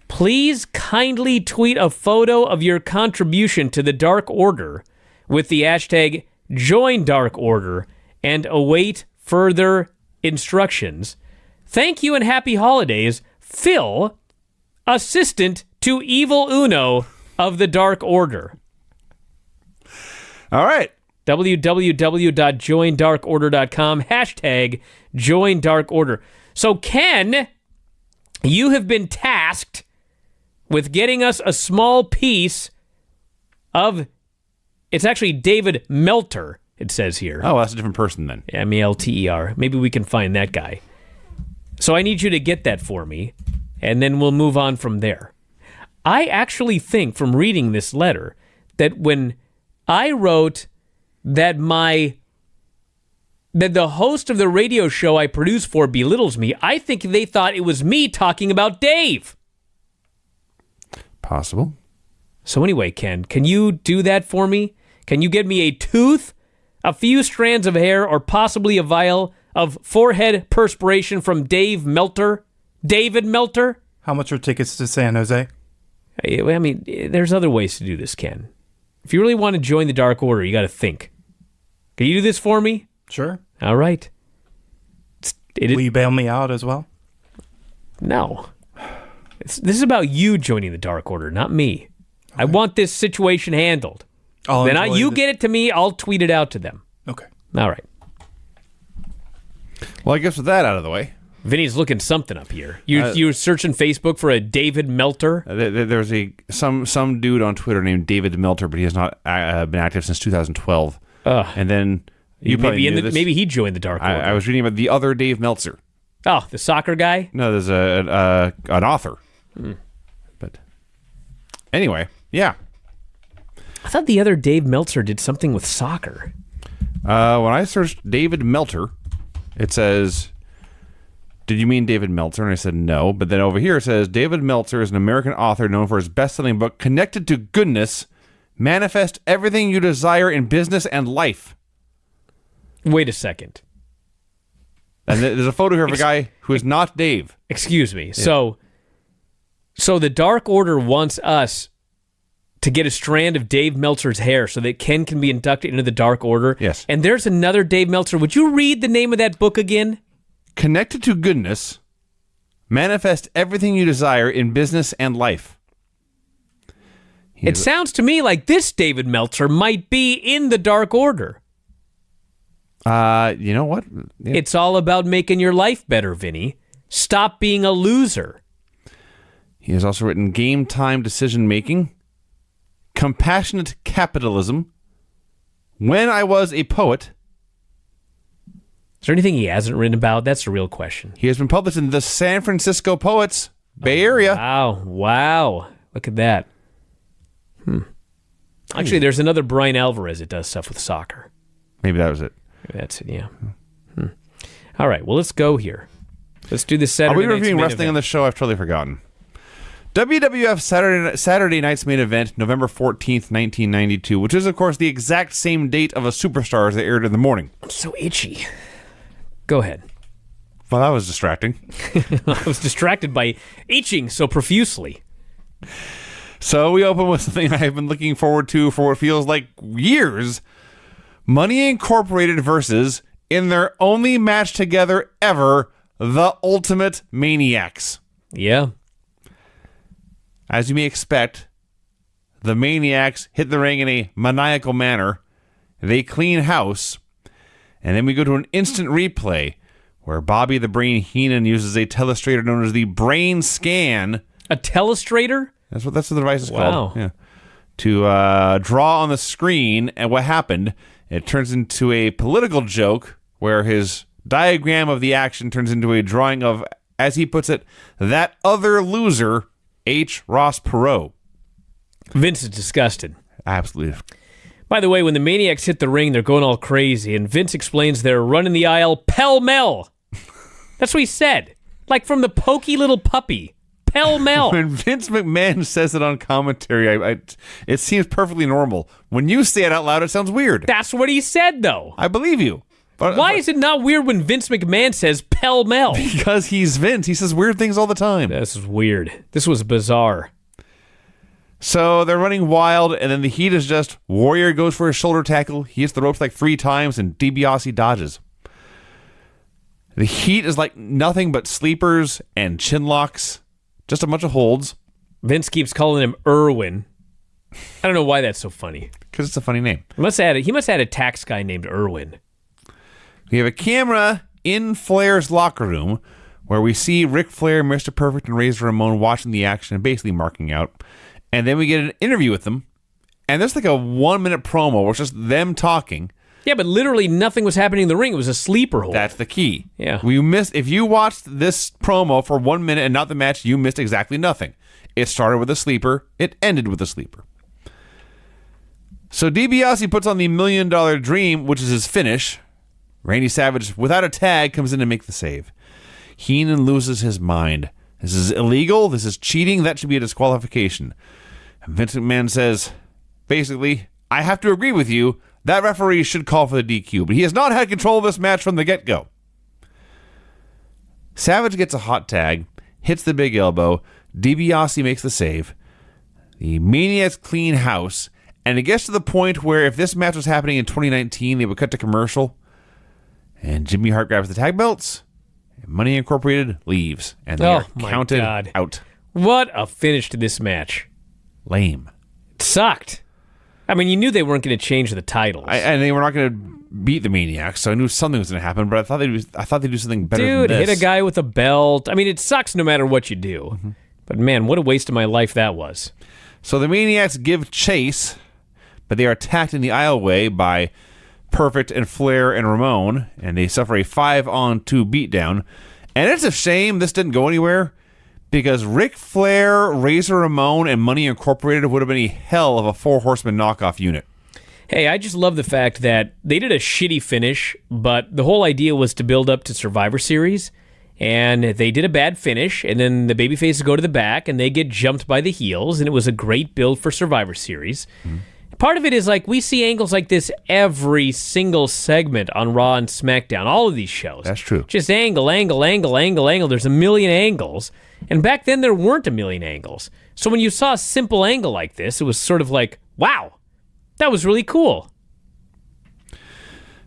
Please kindly tweet a photo of your contribution to the Dark Order with the hashtag #JoinDarkOrder and await further instructions. Thank you and happy holidays, Phil, assistant to Evil Uno of the Dark Order. All right. www.joindarkorder.com, hashtag #JoinDarkOrder. So, Ken, you have been tasked with getting us a small piece of, it's actually David Melter, it says here. Oh, that's a different person then. Melter. Maybe we can find that guy. So I need you to get that for me, and then we'll move on from there. I actually think from reading this letter that when I wrote that the host of the radio show I produce for belittles me, I think they thought it was me talking about Dave. Possible. So anyway, Ken, can you do that for me? Can you get me a tooth, a few strands of hair, or possibly a vial of forehead perspiration from David Melter? How much are tickets to San Jose? I mean, there's other ways to do this, Ken. If you really want to join the Dark Order, you got to think. Can you do this for me? Sure. All right. Will you bail me out as well? No. This is about you joining the Dark Order, not me. Okay. I want this situation handled. You get it to me, I'll tweet it out to them. Okay. All right. Well, I guess with that out of the way. Vinny's looking something up here. You're searching Facebook for a David Melter? There's some dude on Twitter named David Melter, but he has not been active since 2012. And then maybe he joined the Dark Order. I was reading about the other Dave Meltzer. Oh, the soccer guy? No, there's an author. But anyway, yeah. I thought the other Dave Meltzer did something with soccer. When I searched David Melter, it says, "Did you mean David Meltzer?" And I said no. But then over here it says, David Meltzer is an American author known for his best-selling book, Connected to Goodness, Manifest Everything You Desire in Business and Life. Wait a second. And there's a photo here of a guy who is not Dave. Excuse me. Yeah. So the Dark Order wants us to get a strand of Dave Meltzer's hair so that Ken can be inducted into the Dark Order. Yes. And there's another Dave Meltzer. Would you read the name of that book again? Connected to Goodness, Manifest Everything You Desire in Business and Life. It sounds to me like this David Meltzer might be in the Dark Order. You know what? Yeah. It's all about making your life better, Vinny. Stop being a loser. He has also written Game Time Decision Making, Compassionate Capitalism, When I Was a Poet. Is there anything he hasn't written about? That's the real question. He has been published in the San Francisco Poets, Bay Area. Wow. Look at that. Actually, there's another Brian Alvarez that does stuff with soccer. Maybe that was it. That's it, yeah. All right, well, let's go here. Let's do the Saturday Are we reviewing wrestling on the show? I've totally forgotten. WWF Saturday Night's Main Event, November 14th, 1992, which is, of course, the exact same date of a Superstars that aired in the morning. I'm so itchy. Go ahead. Well, that was distracting. I was distracted by itching so profusely. So we open with something I've been looking forward to for what feels like years. Money Incorporated versus, in their only match together ever, the Ultimate Maniacs. Yeah. As you may expect, the Maniacs hit the ring in a maniacal manner. They clean house. And then we go to an instant replay where Bobby the Brain Heenan uses a telestrator known as the Brain Scan. A telestrator? That's what the device is Wow. called. Yeah. To draw on the screen, and what happened, it turns into a political joke where his diagram of the action turns into a drawing of, as he puts it, that other loser, H. Ross Perot. Vince is disgusted. Absolutely. By the way, when the Maniacs hit the ring, they're going all crazy, and Vince explains they're running the aisle pell-mell. That's what he said. Like from the pokey little puppy. Pell-mell. When Vince McMahon says it on commentary, it seems perfectly normal. When you say it out loud, it sounds weird. That's what he said, though. I believe you. Why is it not weird when Vince McMahon says pell-mell? Because he's Vince. He says weird things all the time. This is weird. This was bizarre. So they're running wild, and then the heat is just Warrior goes for his shoulder tackle. He hits the ropes like 3 times, and DiBiase dodges. The heat is like nothing but sleepers and chin locks. Just a bunch of holds. Vince keeps calling him Irwin. I don't know why that's so funny. Because it's a funny name. He must have had a tax guy named Irwin. We have a camera in Flair's locker room where we see Ric Flair, Mr. Perfect, and Razor Ramon watching the action and basically marking out. And then we get an interview with them. And there's like a 1-minute promo where it's just them talking. Yeah, but literally nothing was happening in the ring. It was a sleeper hold. That's the key. Yeah. If you watched this promo for 1 minute and not the match, you missed exactly nothing. It started with a sleeper. It ended with a sleeper. So DiBiase puts on the $1 Million Dream, which is his finish. Randy Savage, without a tag, comes in to make the save. Heenan loses his mind. This is illegal. This is cheating. That should be a disqualification. And Vince McMahon says, basically, I have to agree with you. That referee should call for the DQ, but he has not had control of this match from the get-go. Savage gets a hot tag, hits the big elbow. DiBiase makes the save. The Maniacs clean house, and it gets to the point where if this match was happening in 2019, they would cut to commercial, and Jimmy Hart grabs the tag belts, and Money Incorporated leaves, and they are counted out. What a finish to this match. Lame. It sucked. I mean, you knew they weren't going to change the titles. And they were not going to beat the Maniacs, so I knew something was going to happen, but I thought they'd do something better than this. Dude, hit a guy with a belt. I mean, it sucks no matter what you do. Mm-hmm. But man, what a waste of my life that was. So the Maniacs give chase, but they are attacked in the aisleway by Perfect and Flair and Ramon, and they suffer a 5-on-2 beatdown. And it's a shame this didn't go anywhere, because Ric Flair, Razor Ramon, and Money Incorporated would have been a hell of a 4-horseman knockoff unit. Hey, I just love the fact that they did a shitty finish, but the whole idea was to build up to Survivor Series, and they did a bad finish, and then the babyfaces go to the back, and they get jumped by the heels, and it was a great build for Survivor Series. Mm-hmm. Part of it is like we see angles like this every single segment on Raw and SmackDown, all of these shows. That's true. Just angle. There's a million angles. And back then there weren't a million angles. So when you saw a simple angle like this, it was sort of like, wow, that was really cool.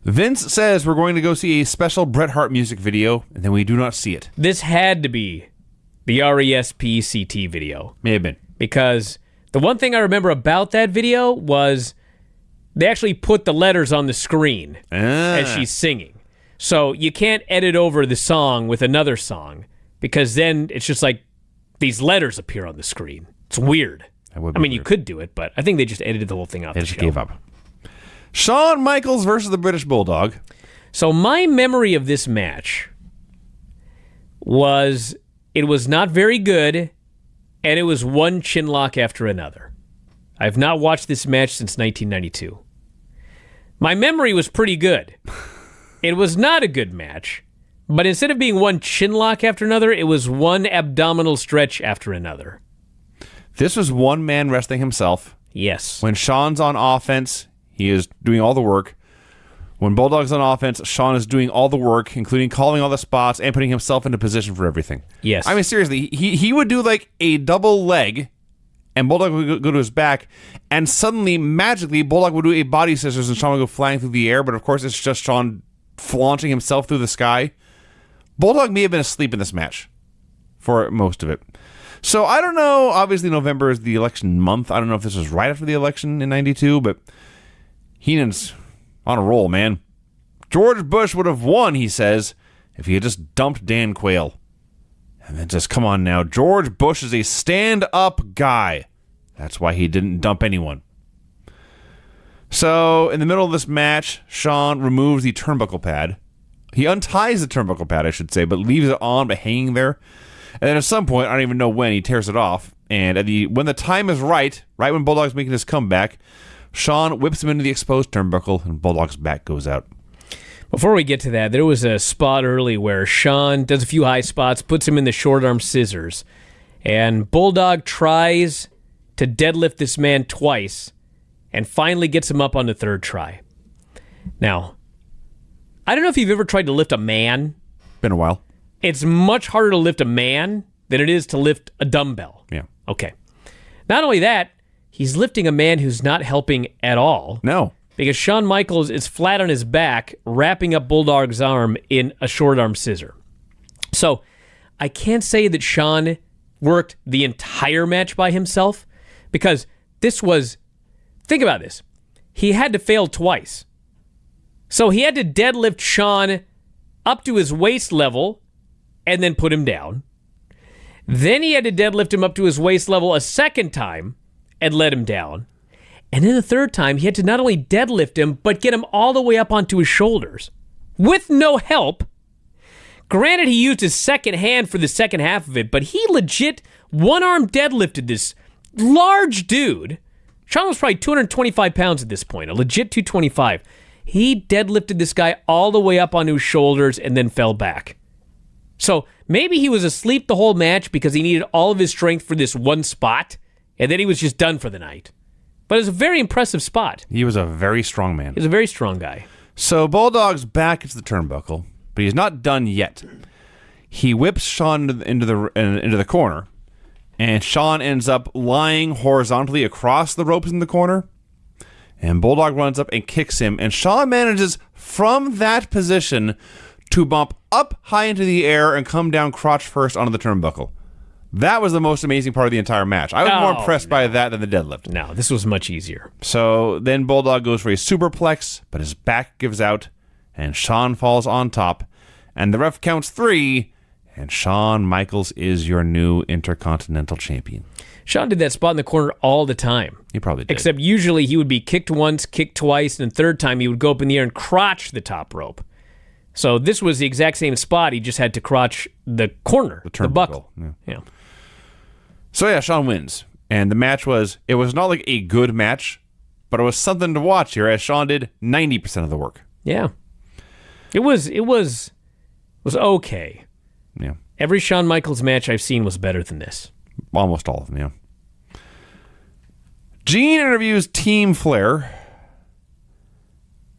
Vince says we're going to go see a special Bret Hart music video, and then we do not see it. This had to be the RESPCT video. May have been. Because the one thing I remember about that video was they actually put the letters on the screen as she's singing. So you can't edit over the song with another song because then it's just like these letters appear on the screen. It's weird. I mean, weird. You could do it, but I think they just edited the whole thing out. They just gave up. Shawn Michaels versus the British Bulldog. So my memory of this match was it was not very good, and it was one chin lock after another. I have not watched this match since 1992. My memory was pretty good. It was not a good match, but instead of being one chin lock after another, it was one abdominal stretch after another. This was one man wrestling himself. Yes. When Shawn's on offense, he is doing all the work. When Bulldog's on offense, Sean is doing all the work, including calling all the spots and putting himself into position for everything. Yes. I mean, seriously, he would do like a double leg, and Bulldog would go to his back, and suddenly, magically, Bulldog would do a body scissors, and Sean would go flying through the air, but of course it's just Sean flaunting himself through the sky. Bulldog may have been asleep in this match for most of it. So I don't know. Obviously, November is the election month. I don't know if this was right after the election in 92, but Heenan's on a roll, man. George Bush would have won, he says, if he had just dumped Dan Quayle. And then just, come on now. George Bush is a stand-up guy. That's why he didn't dump anyone. So, in the middle of this match, Sean removes the turnbuckle pad. He unties the turnbuckle pad, I should say, but leaves it on, but hanging there. And then at some point, I don't even know when, he tears it off. And when the time is right when Bulldog's making his comeback, Sean whips him into the exposed turnbuckle, and Bulldog's back goes out. Before we get to that, there was a spot early where Sean does a few high spots, puts him in the short arm scissors, and Bulldog tries to deadlift this man twice and finally gets him up on the third try. Now, I don't know if you've ever tried to lift a man. Been a while. It's much harder to lift a man than it is to lift a dumbbell. Yeah. Okay. Not only that, he's lifting a man who's not helping at all. No. Because Shawn Michaels is flat on his back, wrapping up Bulldog's arm in a short arm scissor. So, I can't say that Shawn worked the entire match by himself, because this was, think about this, he had to fail twice. So he had to deadlift Shawn up to his waist level and then put him down. Then he had to deadlift him up to his waist level a second time and let him down. And then the third time, he had to not only deadlift him, but get him all the way up onto his shoulders with no help. Granted, he used his second hand for the second half of it, but he legit one-arm deadlifted this large dude. Sean was probably 225 pounds at this point, a legit 225. He deadlifted this guy all the way up onto his shoulders and then fell back. So maybe he was asleep the whole match because he needed all of his strength for this one spot, and then he was just done for the night. But it was a very impressive spot. He was a very strong man. He was a very strong guy. So Bulldog's back into the turnbuckle, but he's not done yet. He whips Sean into the corner, and Sean ends up lying horizontally across the ropes in the corner. And Bulldog runs up and kicks him, and Sean manages from that position to bump up high into the air and come down crotch first onto the turnbuckle. That was the most amazing part of the entire match. I was more impressed by that than the deadlift. No, this was much easier. So then Bulldog goes for a superplex, but his back gives out, and Shawn falls on top, and the ref counts 3, and Shawn Michaels is your new Intercontinental Champion. Shawn did that spot in the corner all the time. He probably did. Except usually he would be kicked once, kicked twice, and the third time he would go up in the air and crotch the top rope. So this was the exact same spot. He just had to crotch the corner, the buckle. Yeah. So yeah, Shawn wins. And the match was not like a good match, but it was something to watch here, as Shawn did 90% of the work. Yeah. It was okay. Yeah. Every Shawn Michaels match I've seen was better than this. Almost all of them, yeah. Gene interviews Team Flair.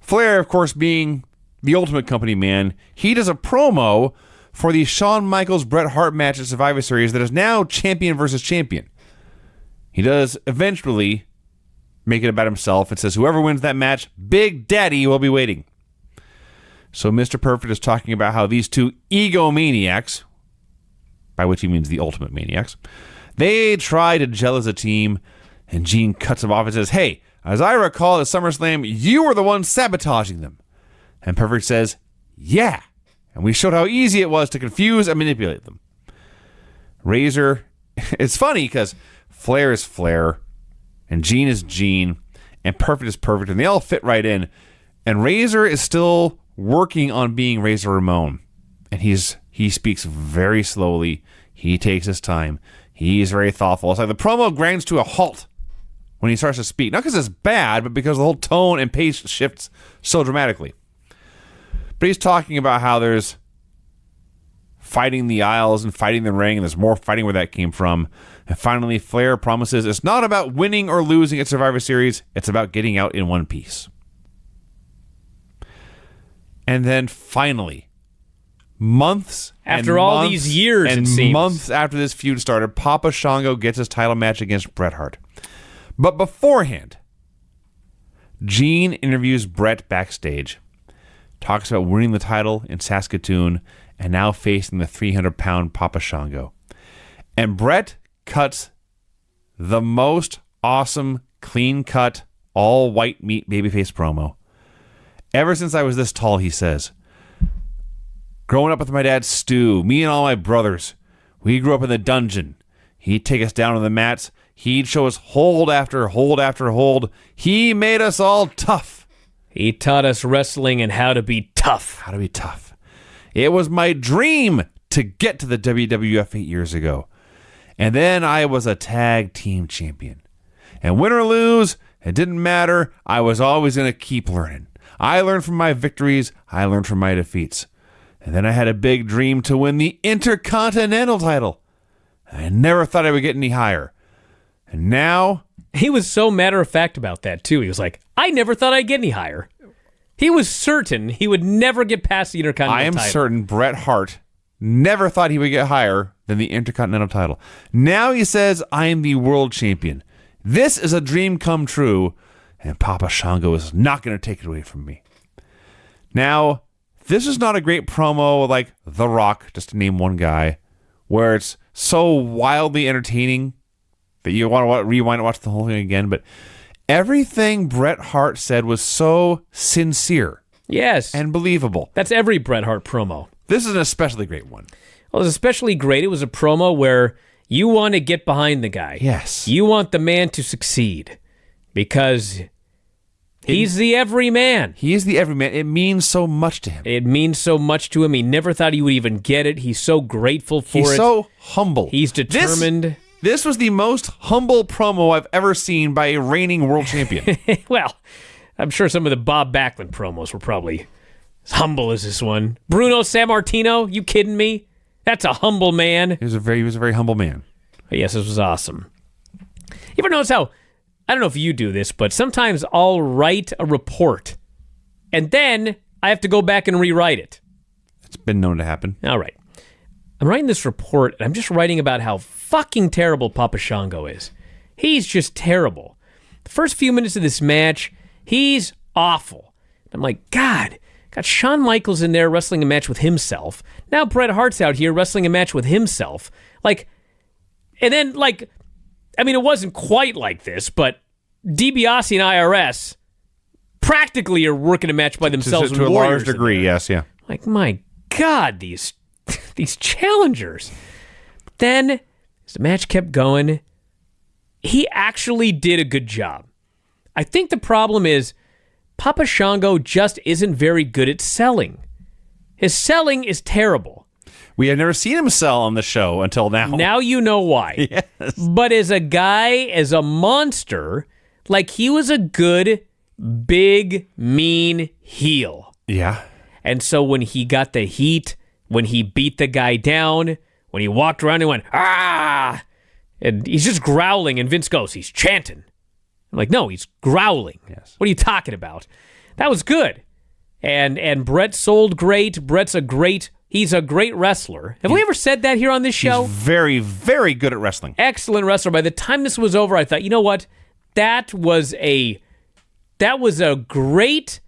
Flair, of course, being the Ultimate Company man, he does a promo for the Shawn Michaels Bret Hart match at Survivor Series that is now champion versus champion. He does eventually make it about himself and says whoever wins that match, Big Daddy will be waiting. So Mr. Perfect is talking about how these two egomaniacs, by which he means the Ultimate Maniacs, they try to gel as a team, and Gene cuts him off and says, hey, as I recall at SummerSlam, you were the one sabotaging them. And Perfect says, yeah, and we showed how easy it was to confuse and manipulate them. Razor, it's funny because Flair is Flair, and Gene is Gene, and Perfect is Perfect, and they all fit right in. And Razor is still working on being Razor Ramon, and he speaks very slowly. He takes his time. He's very thoughtful. It's like the promo grinds to a halt when he starts to speak. Not because it's bad, but because the whole tone and pace shifts so dramatically. But he's talking about how there's fighting the aisles and fighting the ring, and there's more fighting where that came from. And finally, Flair promises it's not about winning or losing at Survivor Series. It's about getting out in one piece. And then finally, months After and all months these years, and it seems. months after this feud started, Papa Shango gets his title match against Bret Hart. But beforehand, Gene interviews Bret backstage, talks about winning the title in Saskatoon, and now facing the 300-pound Papa Shango. And Bret cuts the most awesome, clean-cut, all-white meat babyface promo. Ever since I was this tall, he says, growing up with my dad Stu, me and all my brothers, we grew up in the dungeon. He'd take us down on the mats. He'd show us hold after hold after hold. He made us all tough. He taught us wrestling and how to be tough. How to be tough. It was my dream to get to the WWF 8 years ago. And then I was a tag team champion. And win or lose, it didn't matter. I was always going to keep learning. I learned from my victories. I learned from my defeats. And then I had a big dream to win the Intercontinental title. I never thought I would get any higher. And now... He was so matter-of-fact about that, too. He was like, I never thought I'd get any higher. He was certain he would never get past the Intercontinental title. I am certain Bret Hart never thought he would get higher than the Intercontinental title. Now he says, I am the world champion. This is a dream come true, and Papa Shango is not going to take it away from me. Now, this is not a great promo like The Rock, just to name one guy, where it's so wildly entertaining that you want to rewind and watch the whole thing again, but everything Bret Hart said was so sincere. Yes. And believable. That's every Bret Hart promo. This is an especially great one. Well, it was especially great. It was a promo where you want to get behind the guy. Yes. You want the man to succeed because he's the everyman. He is the everyman. It means so much to him. It means so much to him. He never thought he would even get it. He's so grateful for it. He's so humble. He's determined. This was the most humble promo I've ever seen by a reigning world champion. Well, I'm sure some of the Bob Backlund promos were probably as humble as this one. Bruno Sammartino, you kidding me? That's a humble man. He was a very humble man. But yes, this was awesome. You ever notice how, I don't know if you do this, but sometimes I'll write a report and then I have to go back and rewrite it. It's been known to happen. All right. I'm writing this report, and I'm just writing about how fucking terrible Papa Shango is. He's just terrible. The first few minutes of this match, he's awful. I'm like, God, got Shawn Michaels in there wrestling a match with himself. Now Bret Hart's out here wrestling a match with himself. Like, and then, like, I mean, it wasn't quite like this, but DiBiase and IRS practically are working a match by themselves to a large degree, yes, yeah. Like, my God, these challengers. Then, as the match kept going, he actually did a good job. I think the problem is Papa Shango just isn't very good at selling. His selling is terrible. We have never seen him sell on the show until now. Now you know why. Yes. But as a guy, as a monster, like he was a good, big, mean heel. Yeah. And so when he got the heat, when he beat the guy down, when he walked around and went, ah, and he's just growling, and Vince goes, he's chanting. I'm like, no, he's growling. Yes. What are you talking about? That was good. And Bret sold great. He's a great wrestler. Have we ever said that here on this show? He's very good at wrestling. Excellent wrestler. By the time this was over, I thought, you know what? That was a great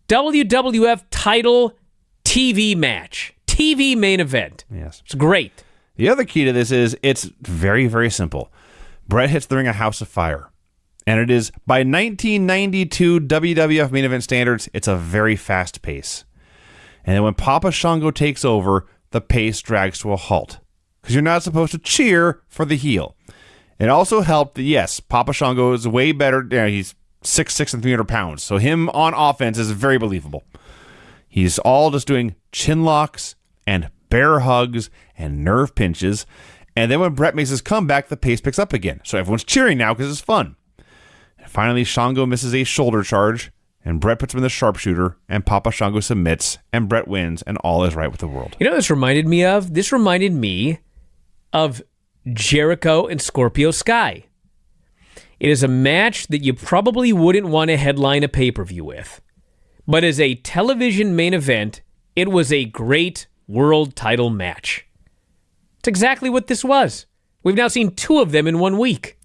WWF title TV match. TV main event. Yes. It's great. The other key to this is it's very simple. Bret hits the ring a house of fire. And it is, by 1992 WWF main event standards, it's a very fast pace. And then when Papa Shango takes over, the pace drags to a halt. Because you're not supposed to cheer for the heel. It also helped that, yes, Papa Shango is way better. He's 6'6" and 300 pounds. So him on offense is very believable. He's all just doing chin locks and bear hugs and nerve pinches. And then when Bret makes his comeback, the pace picks up again. So everyone's cheering now because it's fun. And finally, Shango misses a shoulder charge, and Bret puts him in the sharpshooter, and Papa Shango submits, and Bret wins, and all is right with the world. You know what this reminded me of? This reminded me of Jericho and Scorpio Sky. It is a match that you probably wouldn't want to headline a pay-per-view with. but as a television main event, it was a great world title match. It's exactly what this was. We've now seen 2 of them in 1 week.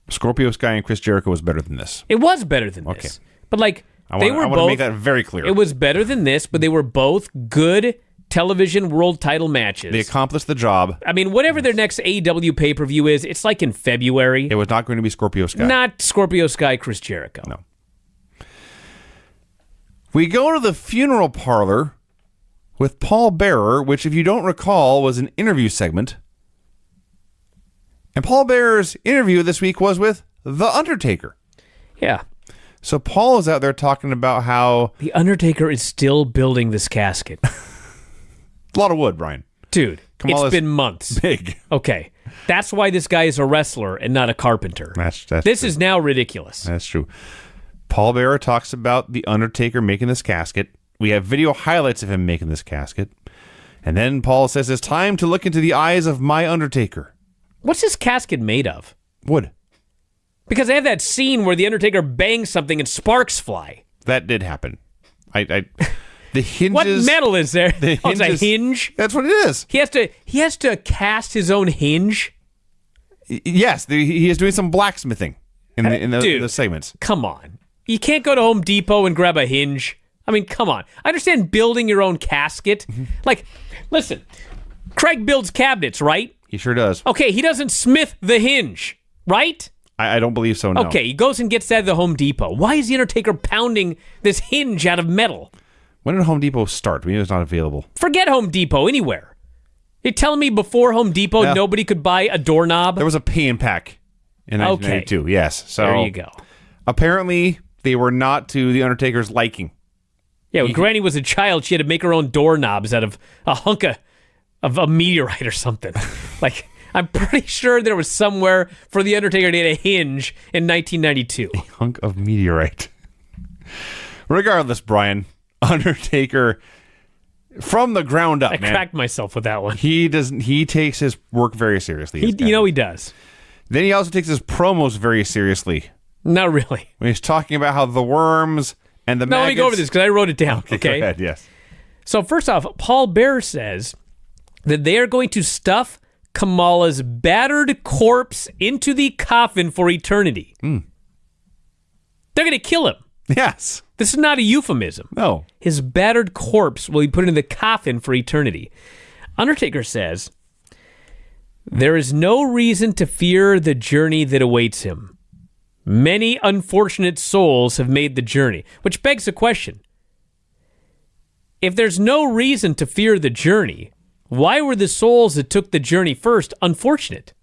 Scorpio Sky and Chris Jericho was better than this. It was better than this. But I want to make that very clear. It was better than this, but they were both good television world title matches. They accomplished the job. I mean, whatever their next AEW pay-per-view is, it's like in February. It was not going to be Scorpio Sky. Not Scorpio Sky, Chris Jericho. No. We go to the funeral parlor with Paul Bearer, which, if you don't recall, was an interview segment. And Paul Bearer's interview this week was with The Undertaker. Yeah. So Paul is out there talking about how... The Undertaker is still building this casket. A lot of wood, Brian. Dude, Kamala's it's been months. Big. Okay. That's why this guy is a wrestler and not a carpenter. That's this true. is now ridiculous. That's true. Paul Bearer talks about The Undertaker making this casket. We have video highlights of him making this casket. And then Paul says, it's time to look into the eyes of my Undertaker. What's this casket made of? Wood. Because they have that scene where the Undertaker bangs something and sparks fly. That did happen. The hinges... What metal is there? The Oh, it's a hinges- hinge? That's what it is. He has to cast his own hinge? Yes, he is doing some blacksmithing in Dude. the segments. Come on. You can't go to Home Depot and grab a hinge. I mean, come on. I understand building your own casket. Like, listen, Craig builds cabinets, right? He sure does. Okay, he doesn't smith the hinge, right? I don't believe so, no. Okay, he goes and gets that at the Home Depot. Why is the Undertaker pounding this hinge out of metal? When did Home Depot start? Maybe it was not available. Forget Home Depot, anywhere. You're telling me before Home Depot, Yeah. nobody could buy a doorknob? There was a pay and pack in 1992, yes. So There you go. apparently, they were not to the Undertaker's liking. Yeah, when Granny was a child, she had to make her own doorknobs out of a hunk of a meteorite or something. Like, I'm pretty sure there was somewhere for the Undertaker to get a hinge in 1992. Hunk of meteorite. Regardless, Brian, Undertaker, from the ground up, I man. cracked myself with that one. He takes his work very seriously. this guy. He does. Then he also takes his promos very seriously. Not really. When he's talking about how the worms and the No, let me go over this because I wrote it down. Okay. Go ahead, yes. So first off, Paul Bearer says that they are going to stuff Kamala's battered corpse into the coffin for eternity. They're going to kill him. Yes. This is not a euphemism. No. His battered corpse will be put in the coffin for eternity. Undertaker says, there is no reason to fear the journey that awaits him. Many unfortunate souls have made the journey, which begs the question. If there's no reason to fear the journey, why were the souls that took the journey first unfortunate?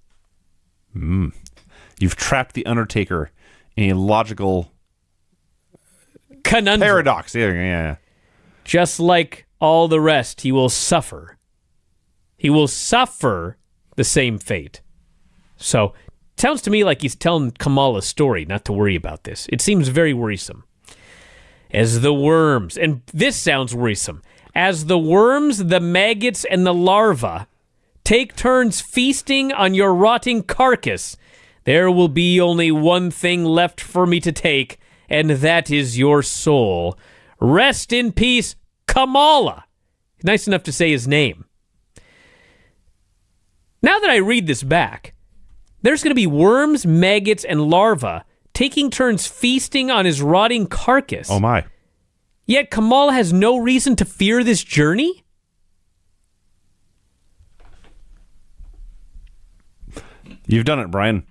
You've trapped the Undertaker in a logical Conundrum. paradox. Yeah. Just like all the rest, he will suffer. He will suffer the same fate. So, sounds to me like he's telling Kamala's story, not to worry about this. It seems very worrisome. As the worms, and this sounds worrisome, as the worms, the maggots, and the larvae take turns feasting on your rotting carcass, there will be only one thing left for me to take, and that is your soul. Rest in peace, Kamala. Nice enough to say his name. Now that I read this back, there's going to be worms, maggots, and larvae taking turns feasting on his rotting carcass. Oh, my. Yet Kamala has no reason to fear this journey? You've done it, Brian.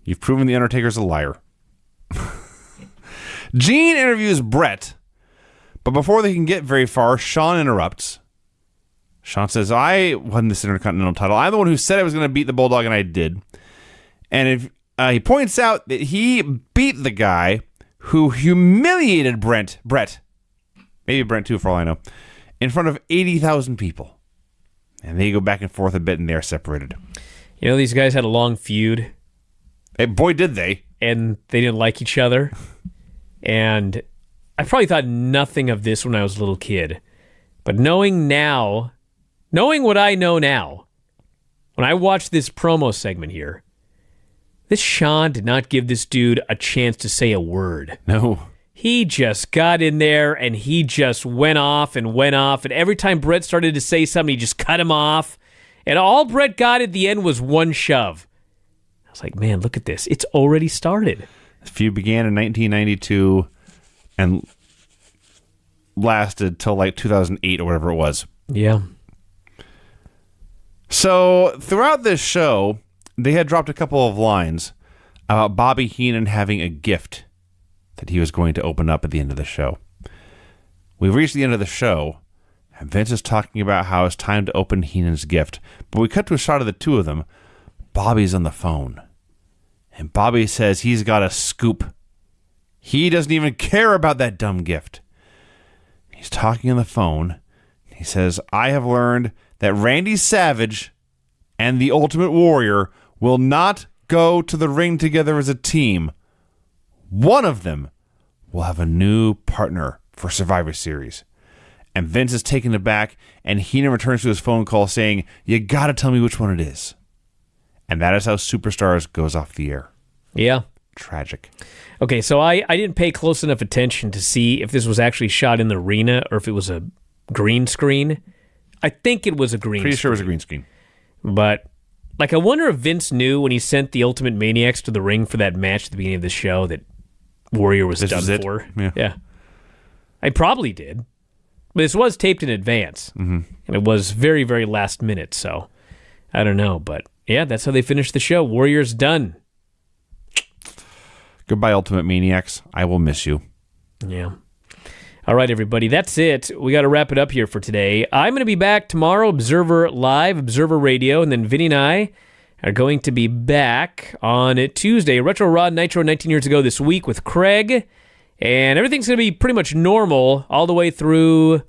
You've proven the Undertaker's a liar. Gene interviews Brett, but before they can get very far, Sean interrupts. Sean says, I won this Intercontinental title. I'm the one who said I was going to beat the Bulldog, and I did. And if he points out that he beat the guy who humiliated Brett, maybe Brent too, for all I know, in front of 80,000 people. And they go back and forth a bit, and they're separated. You know, these guys had a long feud, Hey, boy, did they. and they didn't like each other. And I probably thought nothing of this when I was a little kid. But knowing what I know now, when I watched this promo segment here, this Sean did not give this dude a chance to say a word. No. He just got in there and he just went off. And every time Brett started to say something, he just cut him off. And all Brett got at the end was one shove. I was like, man, look at this. It's already started. The feud began in 1992 and lasted till like 2008 or whatever it was. Yeah. So throughout this show, they had dropped a couple of lines about Bobby Heenan having a gift that he was going to open up at the end of the show. We've reached the end of the show, and Vince is talking about how it's time to open Heenan's gift. But we cut to a shot of the two of them. Bobby's on the phone, and Bobby says he's got a scoop. He doesn't even care about that dumb gift. He's talking on the phone. He says, I have learned that Randy Savage and the Ultimate Warrior will not go to the ring together as a team. One of them will have a new partner for Survivor Series. And Vince is taken aback, and Heenan returns to his phone call saying, you gotta tell me which one it is. And that is how Superstars goes off the air. Yeah. Tragic. Okay, so I didn't pay close enough attention to see if this was actually shot in the arena or if it was a green screen. I think it was a green screen. Pretty sure it was a green screen. But, I wonder if Vince knew when he sent the Ultimate Maniacs to the ring for that match at the beginning of the show that Warrior was done for. Yeah. I probably did. But this was taped in advance. Mm-hmm. And it was very, very last minute, so I don't know. But, yeah, that's how they finished the show. Warrior's done. Goodbye, Ultimate Maniacs. I will miss you. Yeah. All right, everybody. That's it. We got to wrap it up here for today. I'm going to be back tomorrow, Observer Live, Observer Radio, and then Vinny and I are going to be back on Tuesday, Retro Rod Nitro 19 years ago this week with Craig. And everything's going to be pretty much normal all the way through